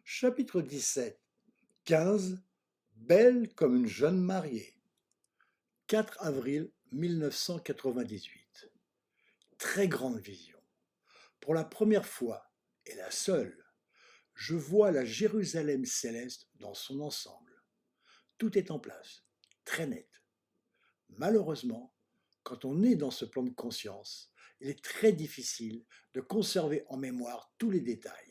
Chapitre 17. 15. Belle comme une jeune mariée. 4 avril 1998. Très grande vision. Pour la première fois, et la seule, je vois la Jérusalem céleste dans son ensemble. Tout est en place, très net. Malheureusement, quand on est dans ce plan de conscience, il est très difficile de conserver en mémoire tous les détails.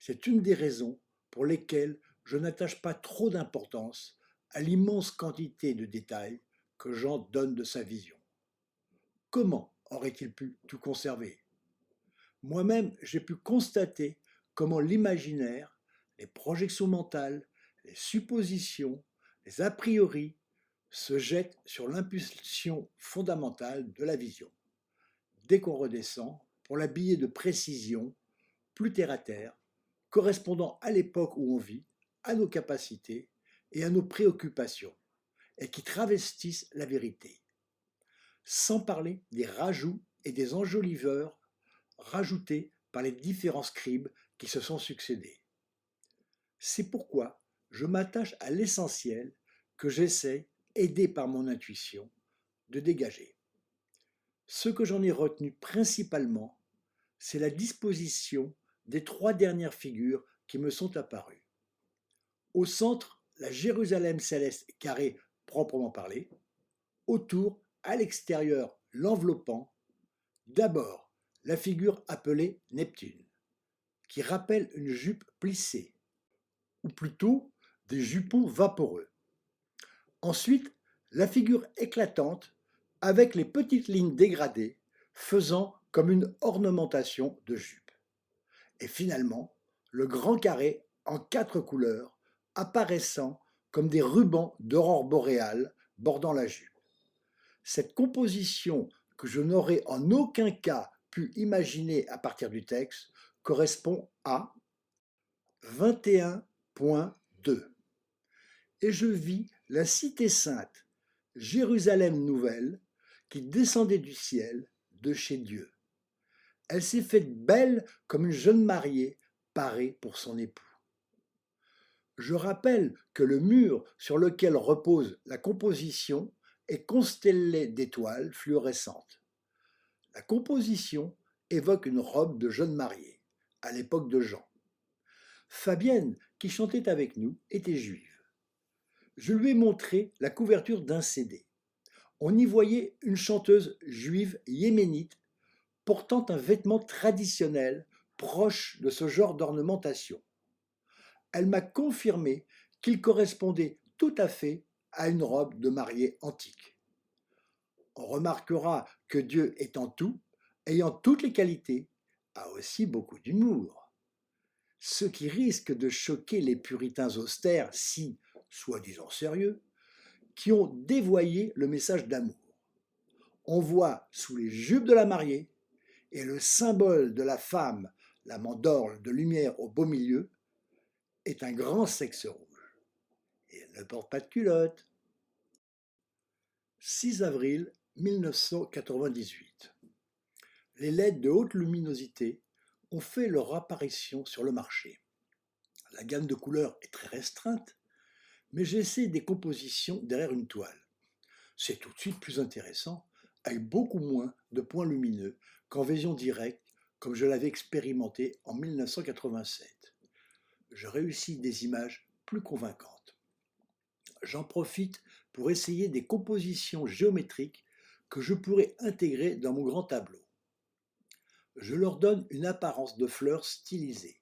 C'est une des raisons pour lesquelles je n'attache pas trop d'importance à l'immense quantité de détails que Jean donne de sa vision. Comment aurait-il pu tout conserver? Moi-même, j'ai pu constater comment l'imaginaire, les projections mentales, les suppositions, les a priori se jettent sur l'impulsion fondamentale de la vision. Dès qu'on redescend, pour l'habiller de précision, plus terre à terre, correspondant à l'époque où on vit, à nos capacités et à nos préoccupations, et qui travestissent la vérité. Sans parler des rajouts et des enjoliveurs rajoutés par les différents scribes qui se sont succédés. C'est pourquoi je m'attache à l'essentiel que j'essaie, aidé par mon intuition, de dégager. Ce que j'en ai retenu principalement, c'est la disposition des 3 dernières figures qui me sont apparues. Au centre, la Jérusalem céleste carrée proprement parlée. Autour, à l'extérieur, l'enveloppant. D'abord, la figure appelée Neptune, qui rappelle une jupe plissée, ou plutôt des jupons vaporeux. Ensuite, la figure éclatante avec les petites lignes dégradées faisant comme une ornementation de jupe. Et finalement, le grand carré en 4 couleurs apparaissant comme des rubans d'aurore boréale bordant la jupe. Cette composition que je n'aurais en aucun cas pu imaginer à partir du texte correspond à 21.2. Et je vis la cité sainte, Jérusalem nouvelle, qui descendait du ciel de chez Dieu. Elle s'est faite belle comme une jeune mariée parée pour son époux. Je rappelle que le mur sur lequel repose la composition est constellé d'étoiles fluorescentes. La composition évoque une robe de jeune mariée, à l'époque de Jean. Fabienne, qui chantait avec nous, était juive. Je lui ai montré la couverture d'un CD. On y voyait une chanteuse juive yéménite portant un vêtement traditionnel proche de ce genre d'ornementation. Elle m'a confirmé qu'il correspondait tout à fait à une robe de mariée antique. On remarquera que Dieu étant tout, ayant toutes les qualités, a aussi beaucoup d'humour. Ce qui risque de choquer les puritains austères si, soi-disant sérieux, qui ont dévoyé le message d'amour. On voit sous les jupes de la mariée et le symbole de la femme, la mandorle de lumière au beau milieu, est un grand sexe rouge. Et elle ne porte pas de culotte. 6 avril 1998. Les LED de haute luminosité ont fait leur apparition sur le marché. La gamme de couleurs est très restreinte, mais j'essaie des compositions derrière une toile. C'est tout de suite plus intéressant, avec beaucoup moins de points lumineux qu'en vision directe, comme je l'avais expérimenté en 1987. Je réussis des images plus convaincantes. J'en profite pour essayer des compositions géométriques que je pourrais intégrer dans mon grand tableau. Je leur donne une apparence de fleurs stylisées.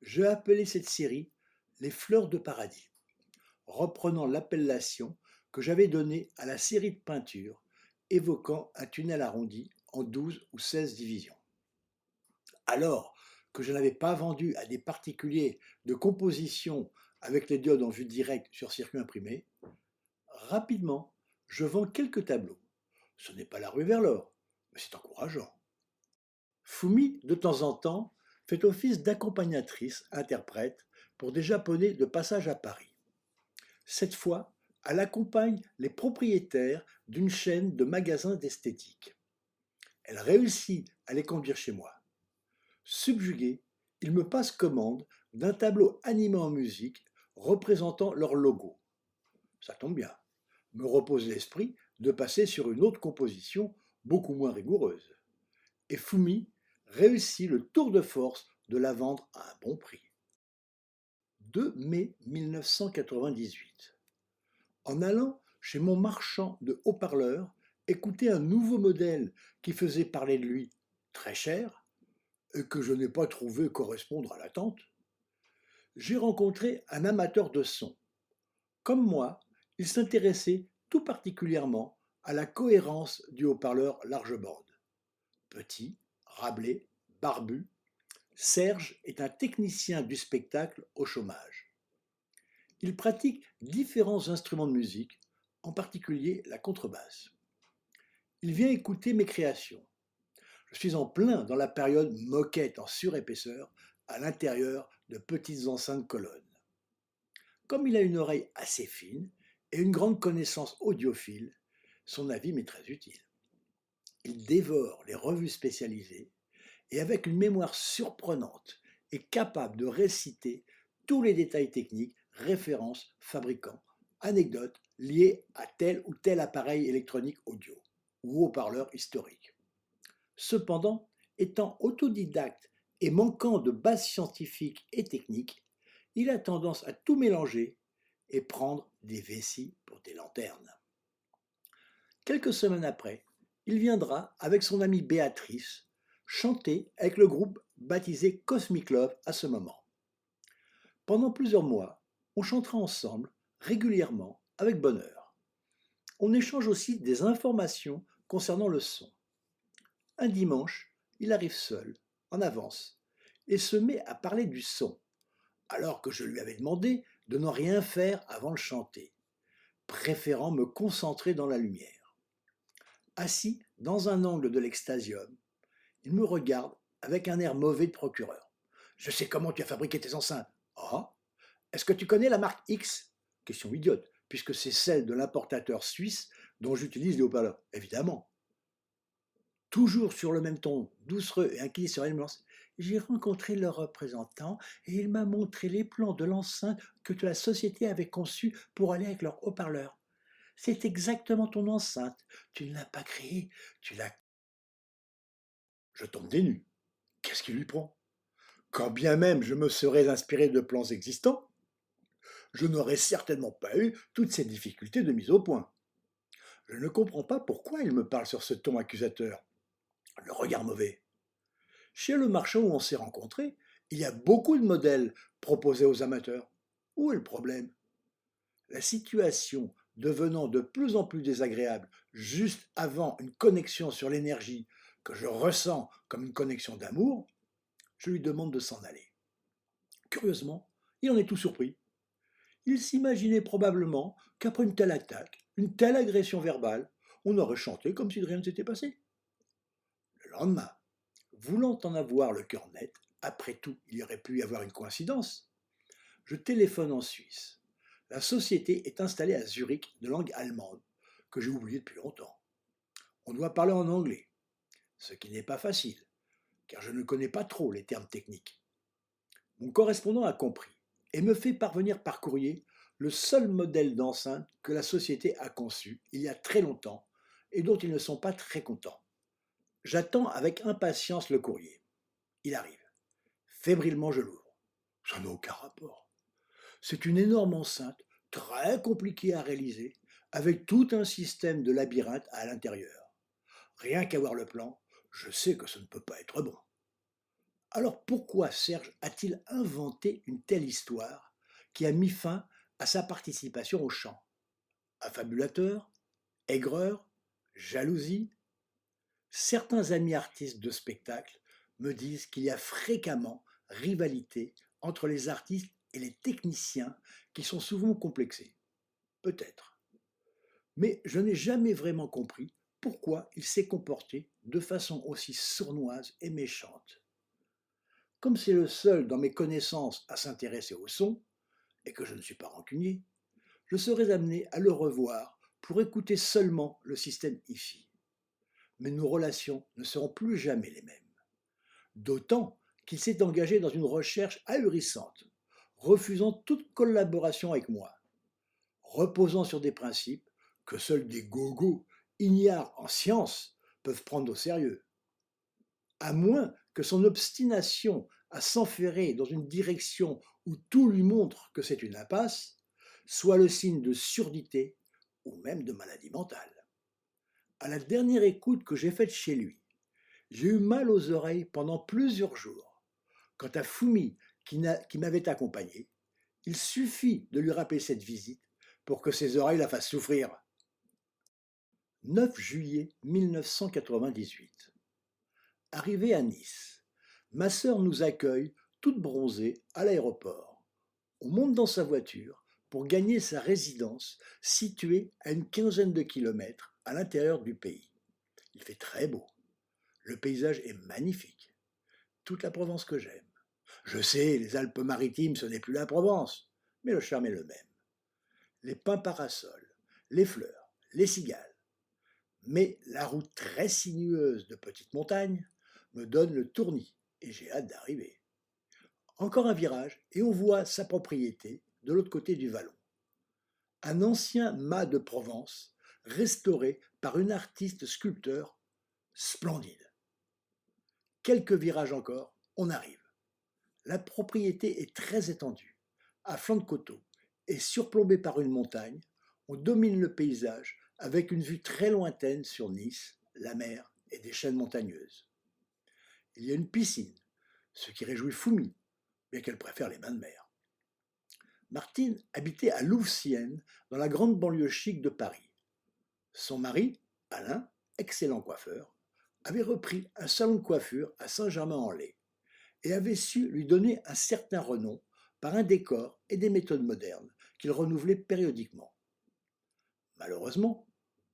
Je vais appeler cette série les fleurs de paradis, reprenant l'appellation que j'avais donnée à la série de peintures évoquant un tunnel arrondi en 12 ou 16 divisions. Alors que je n'avais pas vendu à des particuliers de composition avec les diodes en vue directe sur circuit imprimé, rapidement, je vends quelques tableaux. Ce n'est pas la rue vers l'or, mais c'est encourageant. Fumi, de temps en temps, fait office d'accompagnatrice-interprète pour des Japonais de passage à Paris. Cette fois, elle accompagne les propriétaires d'une chaîne de magasins d'esthétique. Elle réussit à les conduire chez moi. Subjugué, il me passe commande d'un tableau animé en musique représentant leur logo. Ça tombe bien, me repose l'esprit de passer sur une autre composition beaucoup moins rigoureuse. Et Fumi réussit le tour de force de la vendre à un bon prix. 2 mai 1998. En allant chez mon marchand de haut-parleurs écouter un nouveau modèle qui faisait parler de lui très cher et que je n'ai pas trouvé correspondre à l'attente, j'ai rencontré un amateur de son. Comme moi, il s'intéressait tout particulièrement à la cohérence du haut-parleur large bande. Petit, râblé, barbu, Serge est un technicien du spectacle au chômage. Il pratique différents instruments de musique, en particulier la contrebasse. Il vient écouter mes créations. Je suis en plein dans la période moquette en surépaisseur à l'intérieur de petites enceintes colonnes. Comme il a une oreille assez fine et une grande connaissance audiophile, son avis m'est très utile. Il dévore les revues spécialisées et avec une mémoire surprenante est capable de réciter tous les détails techniques, références, fabricants, anecdotes liées à tel ou tel appareil électronique audio ou haut-parleur historique. Cependant, étant autodidacte et manquant de base scientifique et technique, il a tendance à tout mélanger et prendre des vessies pour des lanternes. Quelques semaines après, il viendra avec son amie Béatrice chanter avec le groupe baptisé Cosmic Love à ce moment. Pendant plusieurs mois, on chantera ensemble, régulièrement, avec bonheur. On échange aussi des informations concernant le son. Un dimanche, il arrive seul, en avance, et se met à parler du son, alors que je lui avais demandé de n'en rien faire avant de chanter, préférant me concentrer dans la lumière. Assis dans un angle de l'extasium, il me regarde avec un air mauvais de procureur. Je sais comment tu as fabriqué tes enceintes. Ah, est-ce que tu connais la marque X? Question idiote, puisque c'est celle de l'importateur suisse dont j'utilise les haut-parleurs. Évidemment. Toujours sur le même ton, doucereux et inquiet sur elle, j'ai rencontré le représentant et il m'a montré les plans de l'enceinte que la société avait conçue pour aller avec leur haut-parleur. C'est exactement ton enceinte. Tu ne l'as pas créée, tu l'as. Je tombe des nues. Qu'est-ce qui lui prend? Quand bien même je me serais inspiré de plans existants, je n'aurais certainement pas eu toutes ces difficultés de mise au point. Je ne comprends pas pourquoi il me parle sur ce ton accusateur. Le regard mauvais. Chez le marchand où on s'est rencontrés, il y a beaucoup de modèles proposés aux amateurs. Où est le problème? La situation devenant de plus en plus désagréable juste avant une connexion sur l'énergie que je ressens comme une connexion d'amour, je lui demande de s'en aller. Curieusement, il en est tout surpris. Il s'imaginait probablement qu'après une telle attaque, une telle agression verbale, on aurait chanté comme si de rien ne s'était passé. Le lendemain, voulant en avoir le cœur net, après tout, il y aurait pu y avoir une coïncidence, je téléphone en Suisse. La société est installée à Zurich de langue allemande, que j'ai oubliée depuis longtemps. On doit parler en anglais, ce qui n'est pas facile, car je ne connais pas trop les termes techniques. Mon correspondant a compris et me fait parvenir par courrier le seul modèle d'enceinte que la société a conçu il y a très longtemps et dont ils ne sont pas très contents. J'attends avec impatience le courrier. Il arrive. Fébrilement, je l'ouvre. Ça n'a aucun rapport. C'est une énorme enceinte, très compliquée à réaliser, avec tout un système de labyrinthe à l'intérieur. Rien qu'à voir le plan, je sais que ce ne peut pas être bon. Alors pourquoi Serge a-t-il inventé une telle histoire qui a mis fin à sa participation au chant? Affabulateur? Aigreur? Jalousie? Certains amis artistes de spectacle me disent qu'il y a fréquemment rivalité entre les artistes et les techniciens qui sont souvent complexés. Peut-être. Mais je n'ai jamais vraiment compris pourquoi il s'est comporté de façon aussi sournoise et méchante. Comme c'est le seul dans mes connaissances à s'intéresser au son, et que je ne suis pas rancunier, je serais amené à le revoir pour écouter seulement le système hi-fi. Mais nos relations ne seront plus jamais les mêmes. D'autant qu'il s'est engagé dans une recherche ahurissante, refusant toute collaboration avec moi, reposant sur des principes que seuls des gogos ignares en sciences peuvent prendre au sérieux. À moins que son obstination à s'enferrer dans une direction où tout lui montre que c'est une impasse, soit le signe de surdité ou même de maladie mentale. À la dernière écoute que j'ai faite chez lui, j'ai eu mal aux oreilles pendant plusieurs jours. Quant à Fumi, qui m'avait accompagné, il suffit de lui rappeler cette visite pour que ses oreilles la fassent souffrir. 9 juillet 1998. Arrivé à Nice, ma sœur nous accueille, toute bronzée, à l'aéroport. On monte dans sa voiture pour gagner sa résidence située à une quinzaine de kilomètres à l'intérieur du pays. Il fait très beau. Le paysage est magnifique. Toute la Provence que j'aime. Je sais, les Alpes-Maritimes, ce n'est plus la Provence, mais le charme est le même. Les pins parasols, les fleurs, les cigales. Mais la route très sinueuse de petites montagnes me donne le tournis et j'ai hâte d'arriver. Encore un virage et on voit sa propriété de l'autre côté du vallon. Un ancien mât de Provence restauré par une artiste sculpteur splendide. Quelques virages encore, on arrive. La propriété est très étendue, à flanc de coteau, et surplombée par une montagne, on domine le paysage avec une vue très lointaine sur Nice, la mer et des chaînes montagneuses. Il y a une piscine, ce qui réjouit Fumi, bien qu'elle préfère les bains de mer. Martine habitait à Louvciennes, dans la grande banlieue chic de Paris. Son mari, Alain, excellent coiffeur, avait repris un salon de coiffure à Saint-Germain-en-Laye et avait su lui donner un certain renom par un décor et des méthodes modernes qu'il renouvelait périodiquement. Malheureusement,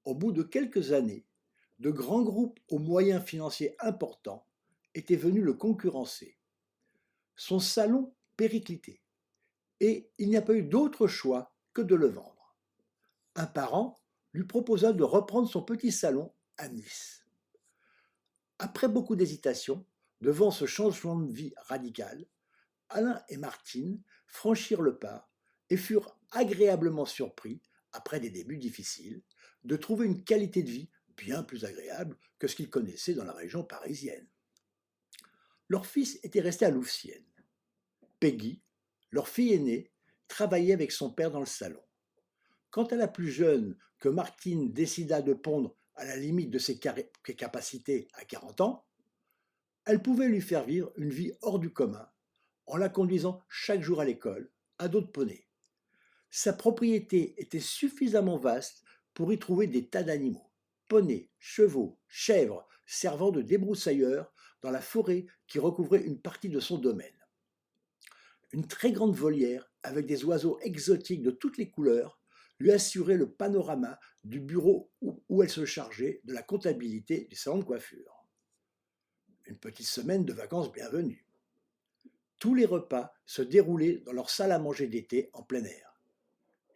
au bout de quelques années, de grands groupes aux moyens financiers importants étaient venus le concurrencer. Son salon périclitait et il n'y a pas eu d'autre choix que de le vendre. Un parent lui proposa de reprendre son petit salon à Nice. Après beaucoup d'hésitation, devant ce changement de vie radical, Alain et Martine franchirent le pas et furent agréablement surpris, après des débuts difficiles, de trouver une qualité de vie bien plus agréable que ce qu'ils connaissaient dans la région parisienne. Leur fils était resté à Louvciennes. Peggy, leur fille aînée, travaillait avec son père dans le salon. Quant à la plus jeune, que Martine décida de pondre à la limite de ses capacités à 40 ans, elle pouvait lui faire vivre une vie hors du commun en la conduisant chaque jour à l'école, à dos de poney. Sa propriété était suffisamment vaste pour y trouver des tas d'animaux, poneys, chevaux, chèvres, servant de débroussailleurs dans la forêt qui recouvrait une partie de son domaine. Une très grande volière avec des oiseaux exotiques de toutes les couleurs lui assurait le panorama du bureau où elle se chargeait de la comptabilité du salon de coiffure. Une petite semaine de vacances bienvenue. Tous les repas se déroulaient dans leur salle à manger d'été en plein air.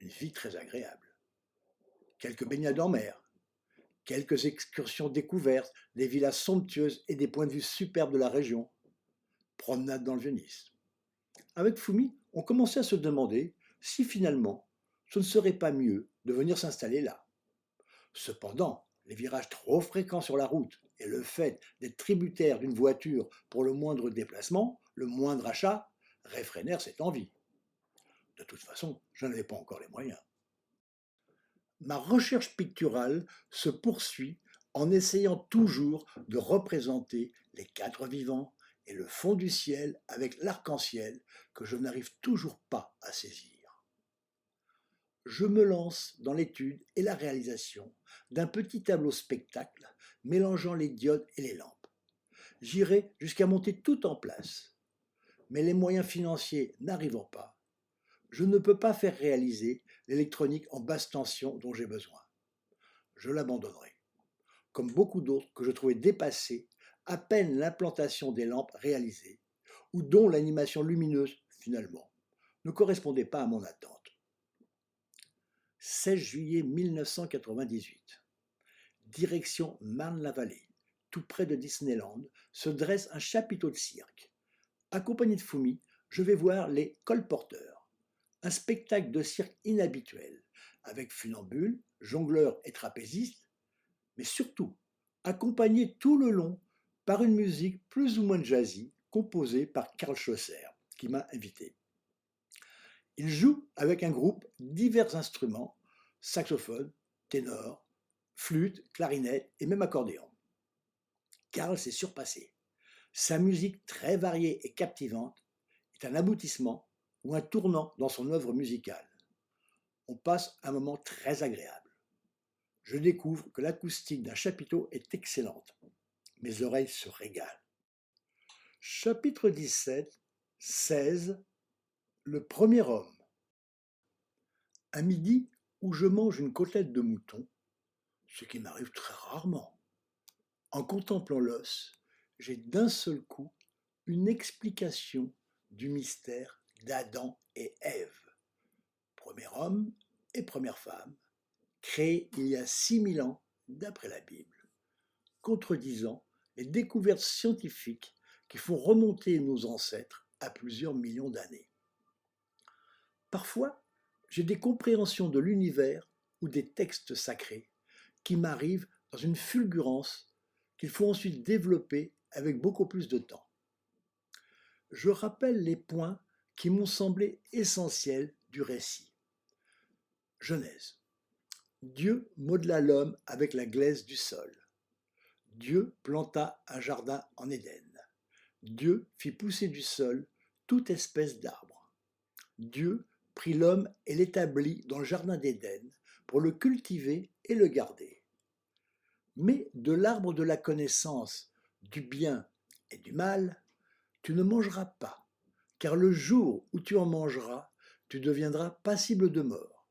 Une vie très agréable. Quelques baignades en mer, quelques excursions découvertes, des villas somptueuses et des points de vue superbes de la région. Promenade dans le Vieux-Nice. Avec Fumi, on commençait à se demander si finalement ce ne serait pas mieux de venir s'installer là. Cependant, les virages trop fréquents sur la route et le fait d'être tributaire d'une voiture pour le moindre déplacement, le moindre achat, réfrénèrent cette envie. De toute façon, je n'avais pas encore les moyens. Ma recherche picturale se poursuit en essayant toujours de représenter les quatre vivants et le fond du ciel avec l'arc-en-ciel que je n'arrive toujours pas à saisir. Je me lance dans l'étude et la réalisation d'un petit tableau spectacle mélangeant les diodes et les lampes. J'irai jusqu'à monter tout en place, mais les moyens financiers n'arrivant pas, je ne peux pas faire réaliser l'électronique en basse tension dont j'ai besoin. Je l'abandonnerai, comme beaucoup d'autres que je trouvais dépassés à peine l'implantation des lampes réalisée, ou dont l'animation lumineuse, finalement, ne correspondait pas à mon attente. 16 juillet 1998. Direction Marne-la-Vallée, tout près de Disneyland, se dresse un chapiteau de cirque. Accompagné de Fumi, je vais voir les colporteurs, un spectacle de cirque inhabituel, avec funambules, jongleurs et trapézistes, mais surtout accompagné tout le long par une musique plus ou moins jazzy composée par Karl Schlosser, qui m'a invité. Il joue avec un groupe divers instruments, saxophone, ténor, flûte, clarinette et même accordéon. Karl s'est surpassé. Sa musique très variée et captivante est un aboutissement ou un tournant dans son œuvre musicale. On passe un moment très agréable. Je découvre que l'acoustique d'un chapiteau est excellente. Mes oreilles se régalent. Chapitre 17, 16, le premier homme. À midi, où je mange une côtelette de mouton, ce qui m'arrive très rarement, en contemplant l'os, j'ai d'un seul coup une explication du mystère d'Adam et Ève, premier homme et première femme, créés il y a 6000 ans d'après la Bible, contredisant les découvertes scientifiques qui font remonter nos ancêtres à plusieurs millions d'années. Parfois, j'ai des compréhensions de l'univers ou des textes sacrés qui m'arrivent dans une fulgurance qu'il faut ensuite développer avec beaucoup plus de temps. Je rappelle les points qui m'ont semblé essentiels du récit. Genèse. Dieu modela l'homme avec la glaise du sol. Dieu planta un jardin en Éden. Dieu fit pousser du sol toute espèce d'arbre. Dieu prit l'homme et l'établit dans le jardin d'Éden pour le cultiver et le garder. Mais de l'arbre de la connaissance du bien et du mal, tu ne mangeras pas, car le jour où tu en mangeras, tu deviendras passible de mort.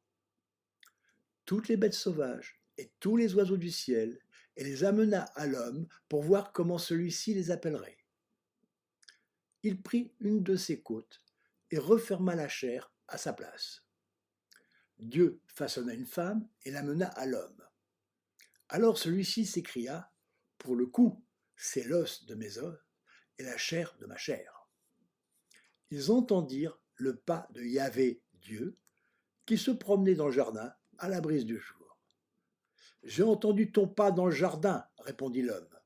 Toutes les bêtes sauvages et tous les oiseaux du ciel, et les amena à l'homme pour voir comment celui-ci les appellerait. Il prit une de ses côtes et referma la chair à sa place. Dieu façonna une femme et l'amena à l'homme. Alors celui-ci s'écria, pour le coup, c'est l'os de mes os et la chair de ma chair. Ils entendirent le pas de Yahvé, Dieu, qui se promenait dans le jardin à la brise du jour. J'ai entendu ton pas dans le jardin, répondit l'homme.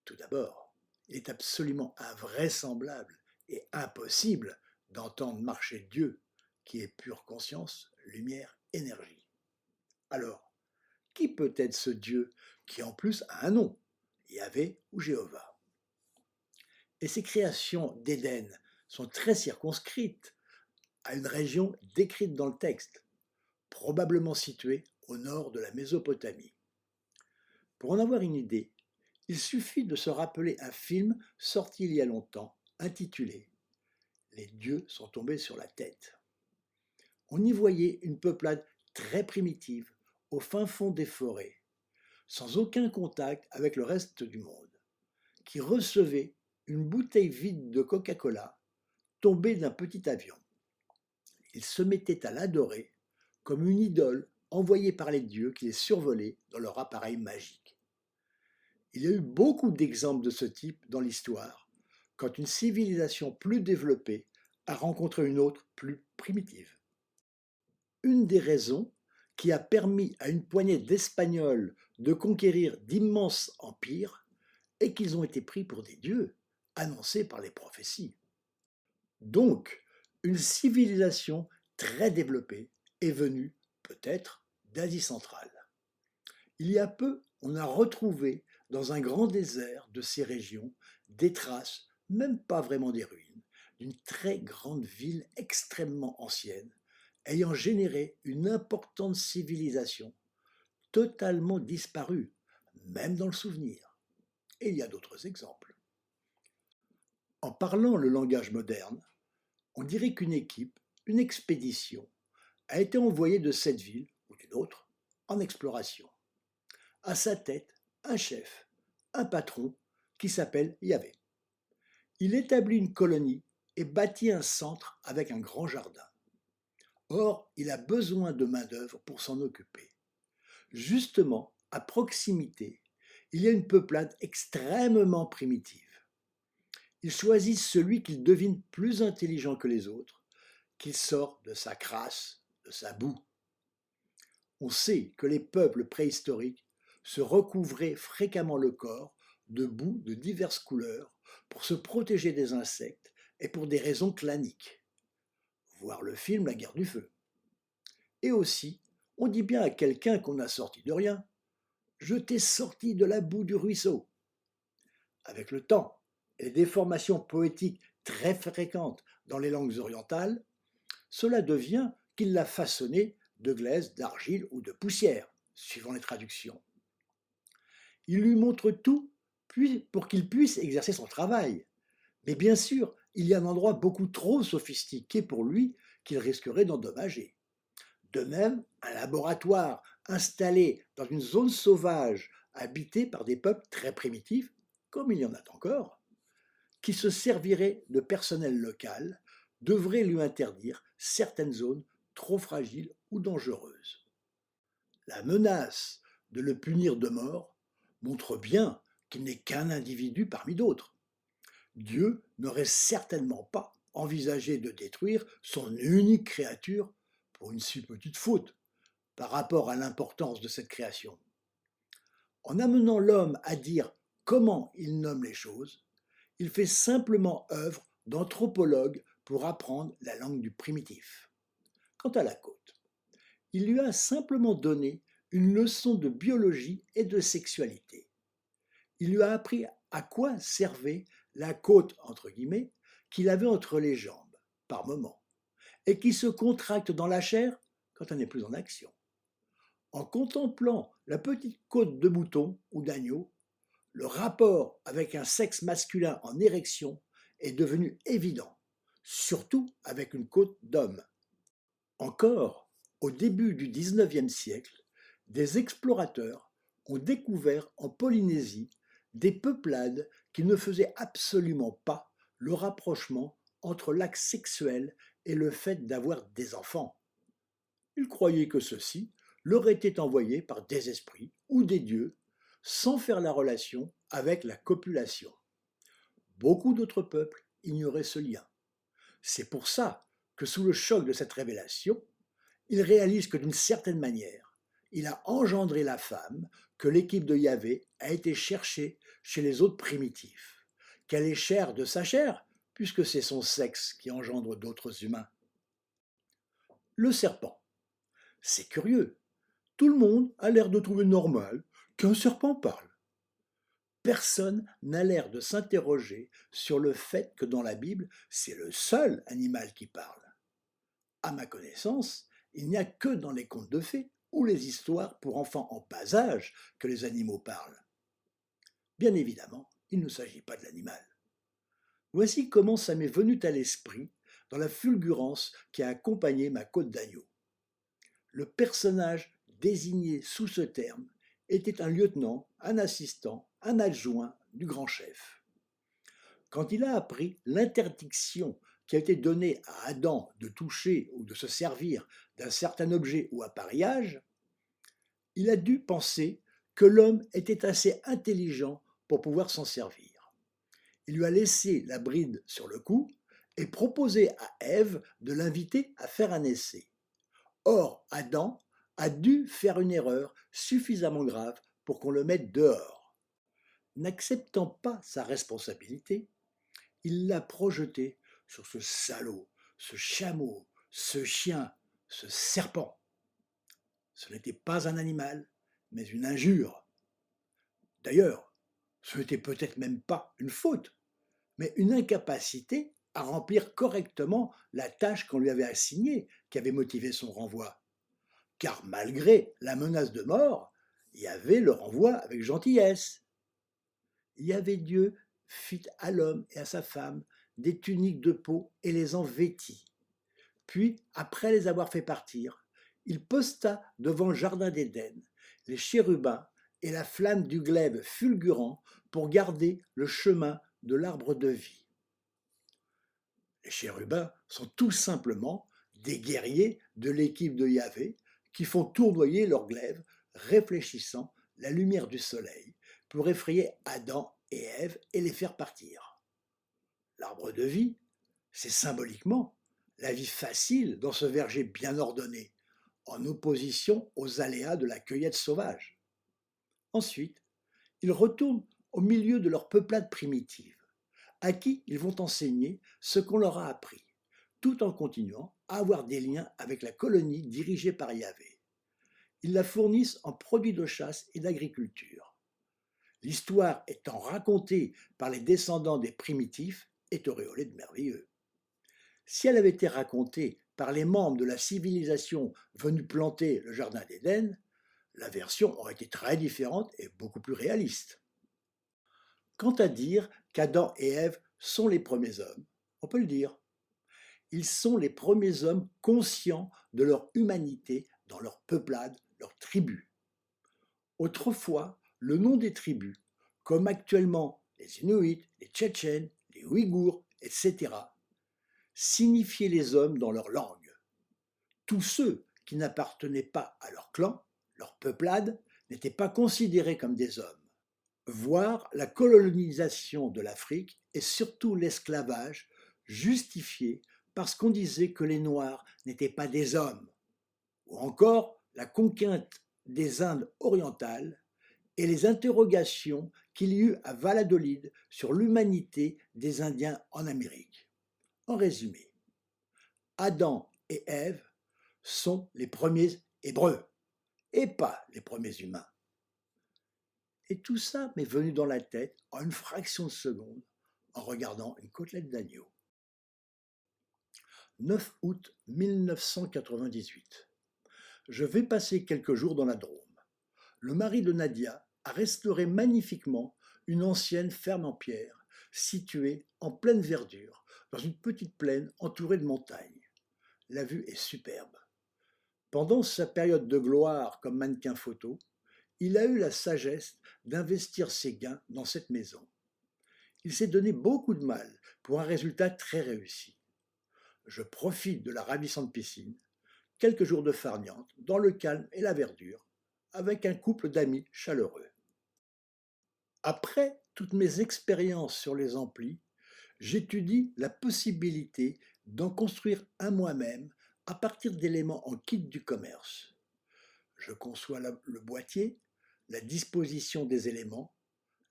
Tout d'abord, il est absolument invraisemblable et impossible d'entendre marcher Dieu, qui est pure conscience, lumière, énergie. Alors, qui peut être ce Dieu qui en plus a un nom, Yahvé ou Jéhovah? Et ces créations d'Éden sont très circonscrites à une région décrite dans le texte, probablement située au nord de la Mésopotamie. Pour en avoir une idée, il suffit de se rappeler un film sorti il y a longtemps, intitulé « Les dieux sont tombés sur la tête ». On y voyait une peuplade très primitive, au fin fond des forêts, sans aucun contact avec le reste du monde, qui recevait une bouteille vide de Coca-Cola tombée d'un petit avion. Ils se mettaient à l'adorer comme une idole envoyée par les dieux qui les survolaient dans leur appareil magique. Il y a eu beaucoup d'exemples de ce type dans l'histoire, quand une civilisation plus développée a rencontré une autre plus primitive. Une des raisons qui a permis à une poignée d'Espagnols de conquérir d'immenses empires est qu'ils ont été pris pour des dieux, annoncés par les prophéties. Donc, une civilisation très développée est venue, peut-être, d'Asie centrale. Il y a peu, on a retrouvé dans un grand désert de ces régions des traces, même pas vraiment des ruines, d'une très grande ville extrêmement ancienne, ayant généré une importante civilisation, totalement disparue, même dans le souvenir. Et il y a d'autres exemples. En parlant le langage moderne, on dirait qu'une équipe, une expédition, a été envoyée de cette ville ou d'une autre en exploration. À sa tête, un chef, un patron qui s'appelle Yahvé. Il établit une colonie et bâtit un centre avec un grand jardin. Or, il a besoin de main-d'œuvre pour s'en occuper. Justement, à proximité, il y a une peuplade extrêmement primitive. Ils choisissent celui qu'ils devinent plus intelligent que les autres, qu'il sort de sa crasse, de sa boue. On sait que les peuples préhistoriques se recouvraient fréquemment le corps de boue de diverses couleurs pour se protéger des insectes et pour des raisons claniques. Voir le film La guerre du feu. Et aussi, on dit bien à quelqu'un qu'on a sorti de rien: je t'ai sorti de la boue du ruisseau. Avec le temps et les déformations poétiques très fréquentes dans les langues orientales, cela devient qu'il l'a façonné de glaise, d'argile ou de poussière, suivant les traductions. Il lui montre tout pour qu'il puisse exercer son travail. Mais bien sûr, il y a un endroit beaucoup trop sophistiqué pour lui qu'il risquerait d'endommager. De même, un laboratoire installé dans une zone sauvage habitée par des peuples très primitifs, comme il y en a encore, qui se servirait de personnel local, devrait lui interdire certaines zones trop fragiles ou dangereuses. La menace de le punir de mort montre bien qu'il n'est qu'un individu parmi d'autres. Dieu n'aurait certainement pas envisagé de détruire son unique créature pour une si petite faute par rapport à l'importance de cette création. En amenant l'homme à dire comment il nomme les choses, il fait simplement œuvre d'anthropologue pour apprendre la langue du primitif. Quant à la côte, il lui a simplement donné une leçon de biologie et de sexualité. Il lui a appris à quoi servait la côte, entre guillemets, qu'il avait entre les jambes, par moments, et qui se contracte dans la chair quand elle n'est plus en action. En contemplant la petite côte de mouton ou d'agneau, le rapport avec un sexe masculin en érection est devenu évident, surtout avec une côte d'homme. Encore, au début du XIXe siècle, des explorateurs ont découvert en Polynésie des peuplades qui ne faisaient absolument pas le rapprochement entre l'acte sexuel et le fait d'avoir des enfants. Ils croyaient que ceci leur était envoyé par des esprits ou des dieux sans faire la relation avec la copulation. Beaucoup d'autres peuples ignoraient ce lien. C'est pour ça que sous le choc de cette révélation, ils réalisent que d'une certaine manière, il a engendré la femme que l'équipe de Yahvé a été chercher chez les autres primitifs, qu'elle est chair de sa chair, puisque c'est son sexe qui engendre d'autres humains. Le serpent. C'est curieux. Tout le monde a l'air de trouver normal qu'un serpent parle. Personne n'a l'air de s'interroger sur le fait que dans la Bible, c'est le seul animal qui parle. À ma connaissance, il n'y a que dans les contes de fées ou les histoires pour enfants en bas âge que les animaux parlent. Bien évidemment, il ne s'agit pas de l'animal. Voici comment ça m'est venu à l'esprit dans la fulgurance qui a accompagné ma côte d'agneau. Le personnage désigné sous ce terme était un lieutenant, un assistant, un adjoint du grand chef. Quand il a appris l'interdiction qui a été donnée à Adam de toucher ou de se servir d'un certain objet ou appareillage, il a dû penser que l'homme était assez intelligent pour pouvoir s'en servir. Il lui a laissé la bride sur le cou et proposé à Ève de l'inviter à faire un essai. Or, Adam a dû faire une erreur suffisamment grave pour qu'on le mette dehors. N'acceptant pas sa responsabilité, il l'a projeté sur ce salaud, ce chameau, ce chien, ce serpent. Ce n'était pas un animal, mais une injure. D'ailleurs, ce n'était peut-être même pas une faute, mais une incapacité à remplir correctement la tâche qu'on lui avait assignée qui avait motivé son renvoi. Car malgré la menace de mort, Yahvé le renvoie avec gentillesse. Yahvé Dieu fit à l'homme et à sa femme des tuniques de peau et les en vêtit. Puis, après les avoir fait partir, il posta devant le jardin d'Éden les chérubins et la flamme du glaive fulgurant pour garder le chemin de l'arbre de vie. Les chérubins sont tout simplement des guerriers de l'équipe de Yahvé qui font tournoyer leur glaive, réfléchissant la lumière du soleil pour effrayer Adam et Ève et les faire partir. L'arbre de vie, c'est symboliquement la vie facile dans ce verger bien ordonné, en opposition aux aléas de la cueillette sauvage. Ensuite, ils retournent au milieu de leur peuplade primitive, à qui ils vont enseigner ce qu'on leur a appris, tout en continuant à avoir des liens avec la colonie dirigée par Yahvé. Ils la fournissent en produits de chasse et d'agriculture. L'histoire étant racontée par les descendants des primitifs est auréolée de merveilleux. Si elle avait été racontée par les membres de la civilisation venus planter le jardin d'Éden, la version aurait été très différente et beaucoup plus réaliste. Quant à dire qu'Adam et Ève sont les premiers hommes, on peut le dire. Ils sont les premiers hommes conscients de leur humanité dans leur peuplade, leur tribu. Autrefois, le nom des tribus, comme actuellement les Inuits, les Tchétchènes, les Ouïghours, etc., signifiait les hommes dans leur langue. Tous ceux qui n'appartenaient pas à leur clan, leur peuplade, n'étaient pas considérés comme des hommes. Voir la colonisation de l'Afrique et surtout l'esclavage justifié parce qu'on disait que les Noirs n'étaient pas des hommes, ou encore la conquête des Indes orientales et les interrogations qu'il y eut à Valladolid sur l'humanité des Indiens en Amérique. En résumé, Adam et Ève sont les premiers Hébreux et pas les premiers humains. Et tout ça m'est venu dans la tête en une fraction de seconde en regardant une côtelette d'agneau. 9 août 1998. Je vais passer quelques jours dans la Drôme. Le mari de Nadia a restauré magnifiquement une ancienne ferme en pierre située en pleine verdure dans une petite plaine entourée de montagnes. La vue est superbe. Pendant sa période de gloire comme mannequin photo, il a eu la sagesse d'investir ses gains dans cette maison. Il s'est donné beaucoup de mal pour un résultat très réussi. Je profite de la ravissante piscine, quelques jours de farniente, dans le calme et la verdure, avec un couple d'amis chaleureux. Après toutes mes expériences sur les amplis, j'étudie la possibilité d'en construire un moi-même à partir d'éléments en kit du commerce. Je conçois le boîtier, la disposition des éléments,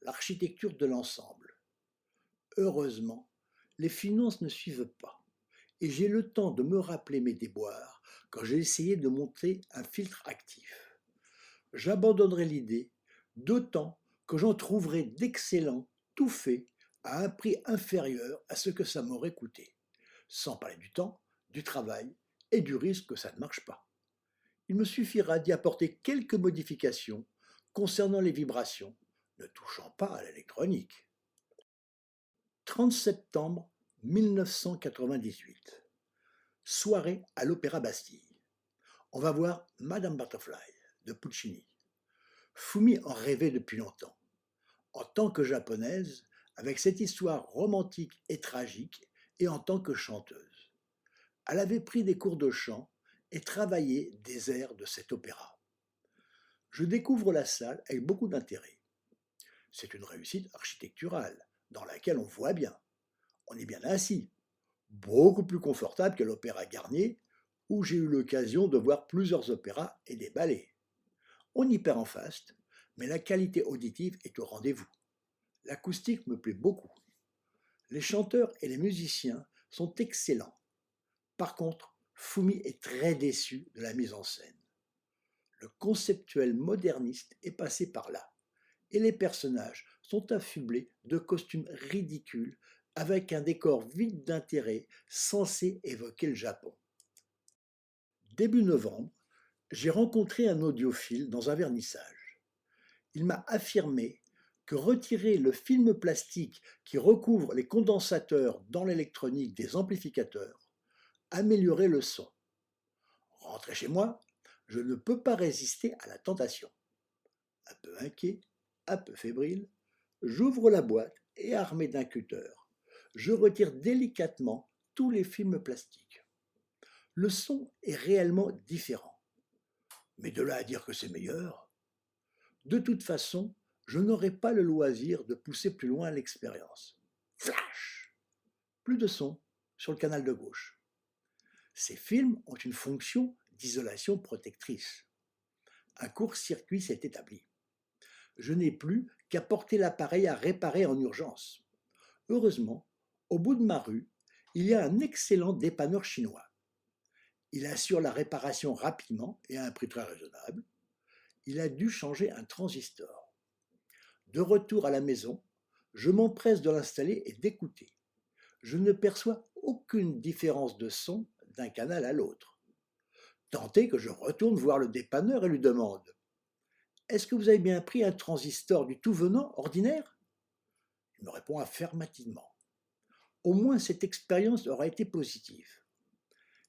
l'architecture de l'ensemble. Heureusement, les finances ne suivent pas et j'ai le temps de me rappeler mes déboires quand j'ai essayé de monter un filtre actif. J'abandonnerai l'idée, d'autant que j'en trouverai d'excellents tout faits à un prix inférieur à ce que ça m'aurait coûté, sans parler du temps, du travail et du risque que ça ne marche pas. Il me suffira d'y apporter quelques modifications concernant les vibrations, ne touchant pas à l'électronique. 30 septembre 1998. Soirée à l'Opéra Bastille. On va voir Madame Butterfly de Puccini. Fumi en rêvait depuis longtemps. En tant que japonaise, avec cette histoire romantique et tragique, et en tant que chanteuse. Elle avait pris des cours de chant et travaillé des airs de cet opéra. Je découvre la salle avec beaucoup d'intérêt. C'est une réussite architecturale, dans laquelle on voit bien. On est bien assis, beaucoup plus confortable que l'Opéra Garnier, où j'ai eu l'occasion de voir plusieurs opéras et des ballets. On y perd en faste, mais la qualité auditive est au rendez-vous. L'acoustique me plaît beaucoup. Les chanteurs et les musiciens sont excellents. Par contre, Fumi est très déçu de la mise en scène. Le conceptuel moderniste est passé par là, et les personnages sont affublés de costumes ridicules avec un décor vide d'intérêt censé évoquer le Japon. Début novembre, j'ai rencontré un audiophile dans un vernissage. Il m'a affirmé que retirer le film plastique qui recouvre les condensateurs dans l'électronique des amplificateurs améliorait le son. Rentré chez moi, je ne peux pas résister à la tentation. Un peu inquiet, un peu fébrile, j'ouvre la boîte et armé d'un cutter, je retire délicatement tous les films plastiques. Le son est réellement différent. Mais de là à dire que c'est meilleur, de toute façon, je n'aurai pas le loisir de pousser plus loin l'expérience. Flash! plus de son sur le canal de gauche. Ces films ont une fonction d'isolation protectrice. Un court-circuit s'est établi. Je n'ai plus qu'à porter l'appareil à réparer en urgence. Heureusement, au bout de ma rue, il y a un excellent dépanneur chinois. Il assure la réparation rapidement et à un prix très raisonnable. Il a dû changer un transistor. De retour à la maison, je m'empresse de l'installer et d'écouter. Je ne perçois aucune différence de son d'un canal à l'autre. Tant est que je retourne voir le dépanneur et lui demande: est-ce que vous avez bien pris un transistor du tout venant ordinaire? Il me répond affirmativement. Au moins cette expérience aura été positive.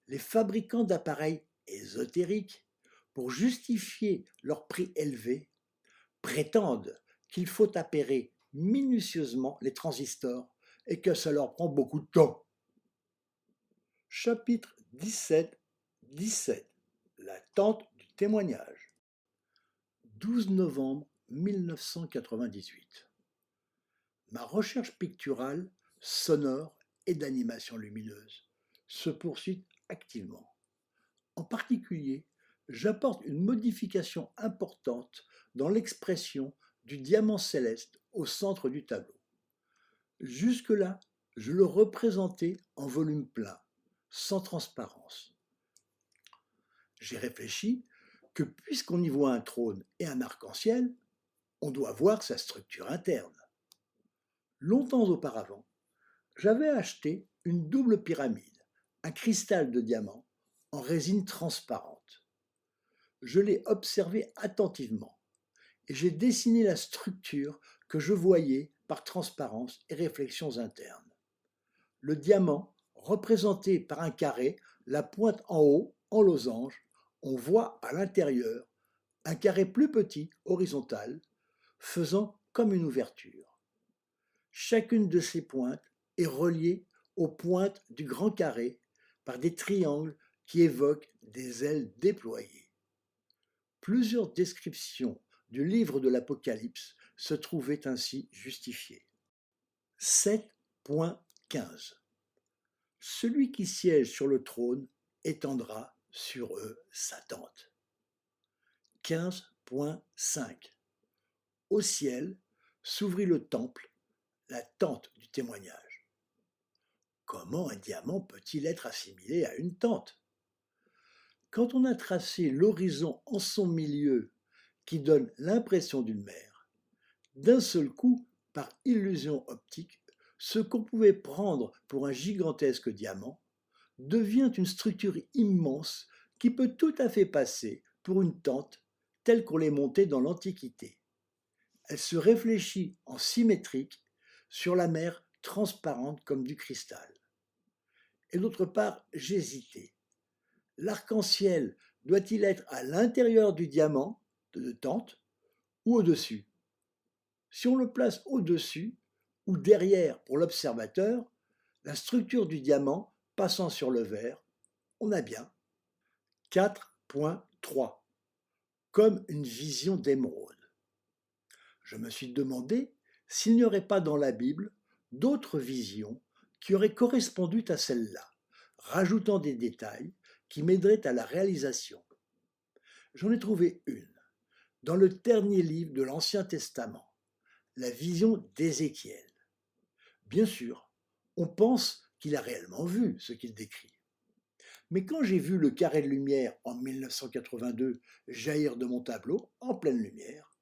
Les fabricants d'appareils ésotériques, pour justifier leur prix élevé, prétendent qu'il faut appairer minutieusement les transistors et que ça leur prend beaucoup de temps. Chapitre 17. L'attente du témoignage. 12 novembre 1998. Ma recherche picturale, sonore et d'animation lumineuse se poursuit activement. En particulier, j'apporte une modification importante dans l'expression du diamant céleste au centre du tableau. Jusque-là, je le représentais en volume plein, sans transparence. J'ai réfléchi que puisqu'on y voit un trône et un arc-en-ciel, on doit voir sa structure interne. Longtemps auparavant, j'avais acheté une double pyramide, un cristal de diamant en résine transparente. Je l'ai observé attentivement et j'ai dessiné la structure que je voyais par transparence et réflexions internes. Le diamant, représenté par un carré, la pointe en haut, en losange, on voit à l'intérieur un carré plus petit, horizontal, faisant comme une ouverture. Chacune de ces pointes est reliée aux pointes du grand carré par des triangles qui évoquent des ailes déployées. Plusieurs descriptions du livre de l'Apocalypse se trouvaient ainsi justifiées. 7.15 Celui qui siège sur le trône étendra sur eux sa tente. 15.5 Au ciel s'ouvrit le temple, la tente du témoignage. Comment un diamant peut-il être assimilé à une tente? Quand on a tracé l'horizon en son milieu qui donne l'impression d'une mer, d'un seul coup, par illusion optique, ce qu'on pouvait prendre pour un gigantesque diamant devient une structure immense qui peut tout à fait passer pour une tente telle qu'on les montait dans l'Antiquité. Elle se réfléchit en symétrique sur la mer transparente comme du cristal. Et d'autre part, j'hésitais. L'arc-en-ciel doit-il être à l'intérieur du diamant de tente ou au-dessus? Si on le place au-dessus ou derrière pour l'observateur, la structure du diamant passant sur le verre, on a bien 4.3 comme une vision d'émeraude. Je me suis demandé s'il n'y aurait pas dans la Bible d'autres visions qui auraient correspondu à celle-là, rajoutant des détails qui m'aideraient à la réalisation. J'en ai trouvé une dans le dernier livre de l'Ancien Testament, la vision d'Ézéchiel. Bien sûr, on pense qu'il a réellement vu ce qu'il décrit. Mais quand j'ai vu le carré de lumière en 1982 jaillir de mon tableau en pleine lumière,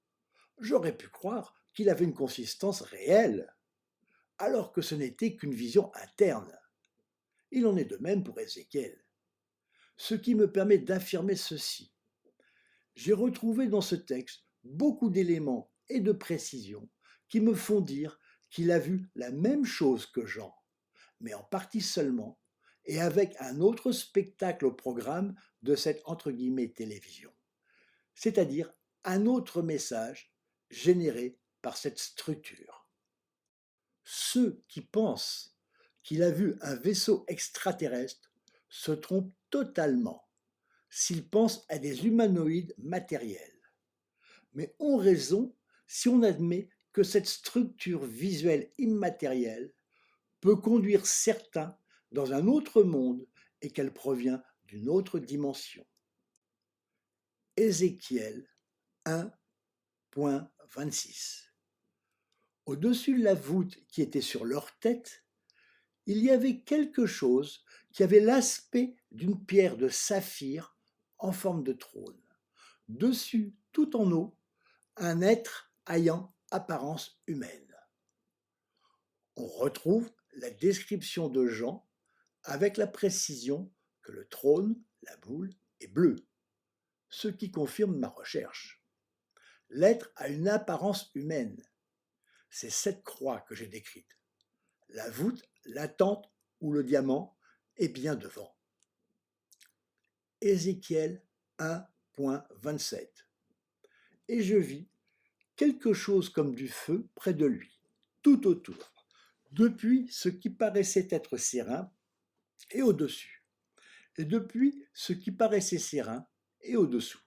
j'aurais pu croire qu'il avait une consistance réelle, alors que ce n'était qu'une vision interne. Il en est de même pour Ézéchiel. Ce qui me permet d'affirmer ceci. J'ai retrouvé dans ce texte beaucoup d'éléments et de précisions qui me font dire qu'il a vu la même chose que Jean, mais en partie seulement, et avec un autre spectacle au programme de cette entre guillemets télévision, c'est-à-dire un autre message généré par cette structure. Ceux qui pensent qu'il a vu un vaisseau extraterrestre se trompent totalement s'ils pensent à des humanoïdes matériels, mais ont raison si on admet que cette structure visuelle immatérielle peut conduire certains dans un autre monde et qu'elle provient d'une autre dimension. Ézéchiel 1.26. Au-dessus de la voûte qui était sur leur tête, il y avait quelque chose qui avait l'aspect d'une pierre de saphir en forme de trône. Dessus, tout en haut, un être ayant apparence humaine. On retrouve la description de Jean avec la précision que le trône, la boule, est bleu, ce qui confirme ma recherche. L'être a une apparence humaine. C'est cette croix que j'ai décrite. La voûte, la tente ou le diamant est bien devant. Ézéchiel 1.27. Et je vis quelque chose comme du feu près de lui, tout autour, depuis ce qui paraissait être ses reins et au-dessus, et depuis ce qui paraissait ses reins et au-dessous.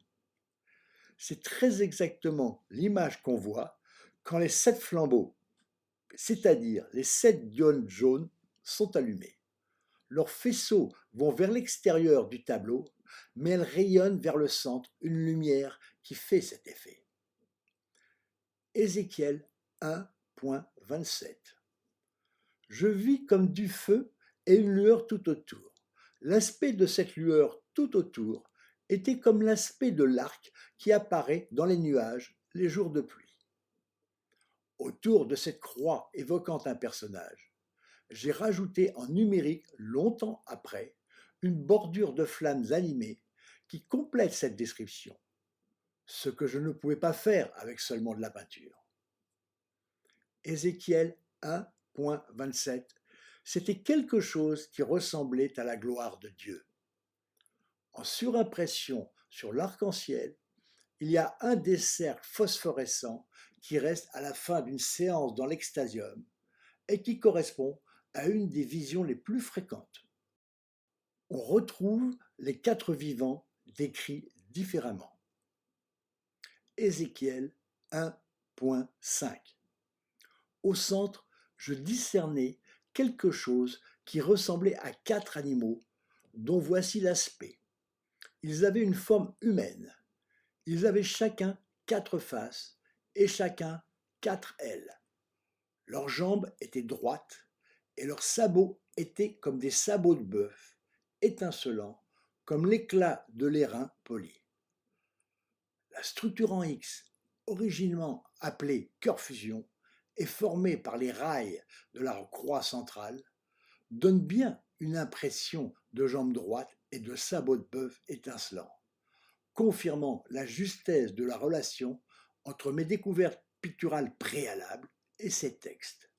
C'est très exactement l'image qu'on voit quand les 7 flambeaux, c'est-à-dire les 7 diodes jaunes, sont allumés. Leurs faisceaux vont vers l'extérieur du tableau, mais elles rayonnent vers le centre une lumière qui fait cet effet. Ézéchiel 1.27. Je vis comme du feu et une lueur tout autour. L'aspect de cette lueur tout autour était comme l'aspect de l'arc qui apparaît dans les nuages les jours de pluie. Autour de cette croix évoquant un personnage, j'ai rajouté en numérique longtemps après une bordure de flammes animées qui complète cette description, ce que je ne pouvais pas faire avec seulement de la peinture. Ézéchiel 1.27, c'était quelque chose qui ressemblait à la gloire de Dieu. En surimpression sur l'arc-en-ciel, il y a un des cercles phosphorescents qui reste à la fin d'une séance dans l'extasium et qui correspond à une des visions les plus fréquentes. On retrouve les 4 vivants décrits différemment. Ézéchiel 1.5. Au centre, je discernais quelque chose qui ressemblait à 4 animaux, dont voici l'aspect. Ils avaient une forme humaine. Ils avaient chacun 4 faces et chacun 4 ailes. Leurs jambes étaient droites et leurs sabots étaient comme des sabots de bœuf, étincelants comme l'éclat de l'airain poli. La structure en X, originellement appelée cœur fusion, et formée par les rails de la croix centrale, donne bien une impression de jambes droites et de sabots de bœuf étincelants, confirmant la justesse de la relation entre mes découvertes picturales préalables et ces textes.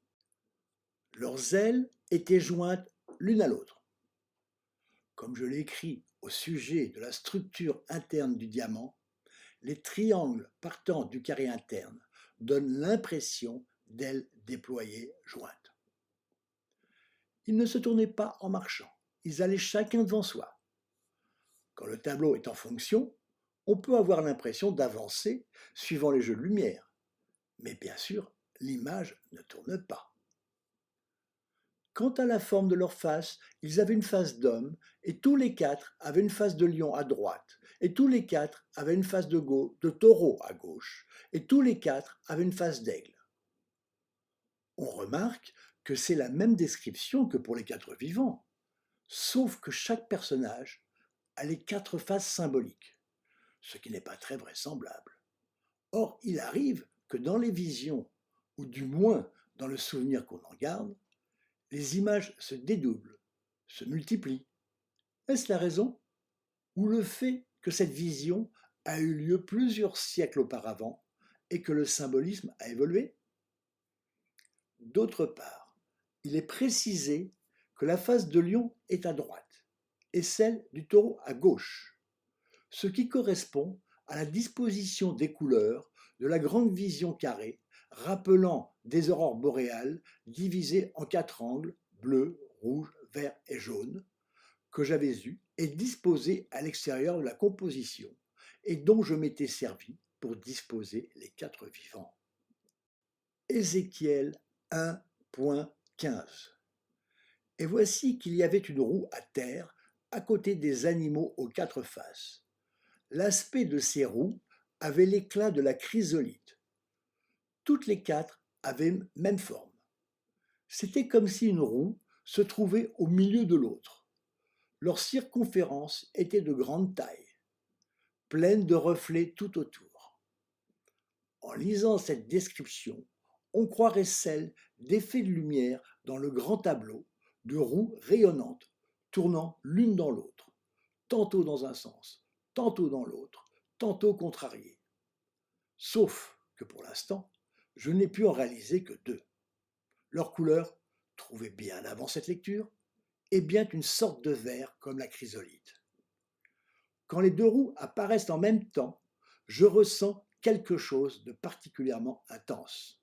Leurs ailes étaient jointes l'une à l'autre. Comme je l'ai écrit au sujet de la structure interne du diamant, les triangles partant du carré interne donnent l'impression d'ailes déployées jointes. Ils ne se tournaient pas en marchant, ils allaient chacun devant soi. Quand le tableau est en fonction, on peut avoir l'impression d'avancer suivant les jeux de lumière, mais bien sûr, l'image ne tourne pas. Quant à la forme de leur face, ils avaient une face d'homme, et tous les 4 avaient une face de lion à droite, et tous les 4 avaient une face de taureau à gauche, et tous les 4 avaient une face d'aigle. On remarque que c'est la même description que pour les 4 vivants, sauf que chaque personnage a les 4 faces symboliques, ce qui n'est pas très vraisemblable. Or, il arrive que dans les visions, ou du moins dans le souvenir qu'on en garde, les images se dédoublent, se multiplient. Est-ce la raison? Ou le fait que cette vision a eu lieu plusieurs siècles auparavant et que le symbolisme a évolué? D'autre part, il est précisé que la face de lion est à droite et celle du taureau à gauche, ce qui correspond à la disposition des couleurs de la grande vision carrée, rappelant des aurores boréales divisées en 4 angles, bleu, rouge, vert et jaune, que j'avais eues et disposées à l'extérieur de la composition, et dont je m'étais servi pour disposer les 4 vivants. Ézéchiel 1.15. Et voici qu'il y avait une roue à terre à côté des animaux aux quatre faces. L'aspect de ces roues avait l'éclat de la chrysolite. Toutes les quatre avaient même forme. C'était comme si une roue se trouvait au milieu de l'autre. Leur circonférence était de grande taille, pleine de reflets tout autour. En lisant cette description, on croirait celle d'effets de lumière dans le grand tableau de roues rayonnantes, tournant l'une dans l'autre, tantôt dans un sens, tantôt dans l'autre, tantôt contrariées. Sauf que pour l'instant, je n'ai pu en réaliser que deux. Leur couleur, trouvée bien avant cette lecture, est bien une sorte de vert comme la chrysolite. Quand les deux roues apparaissent en même temps, je ressens quelque chose de particulièrement intense.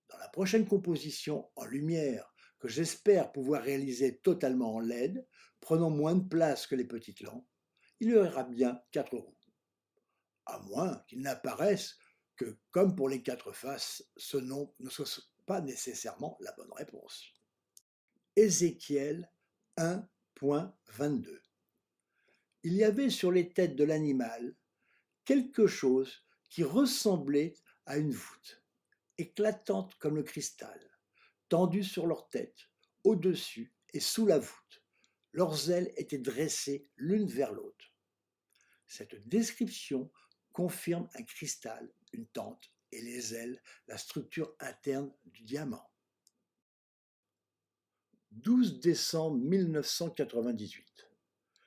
Dans la prochaine composition en lumière que j'espère pouvoir réaliser totalement en LED, prenant moins de place que les petites lampes, il y aura bien quatre roues. À moins qu'il n'apparaisse que, comme pour les quatre faces, ce nom ne soit pas nécessairement la bonne réponse. Ézéchiel 1.22. Il y avait sur les têtes de l'animal quelque chose qui ressemblait à une voûte, éclatante comme le cristal, tendue sur leur tête, au-dessus et sous la voûte. Leurs ailes étaient dressées l'une vers l'autre. Cette description confirme un cristal, une tente, et les ailes, la structure interne du diamant. 12 décembre 1998.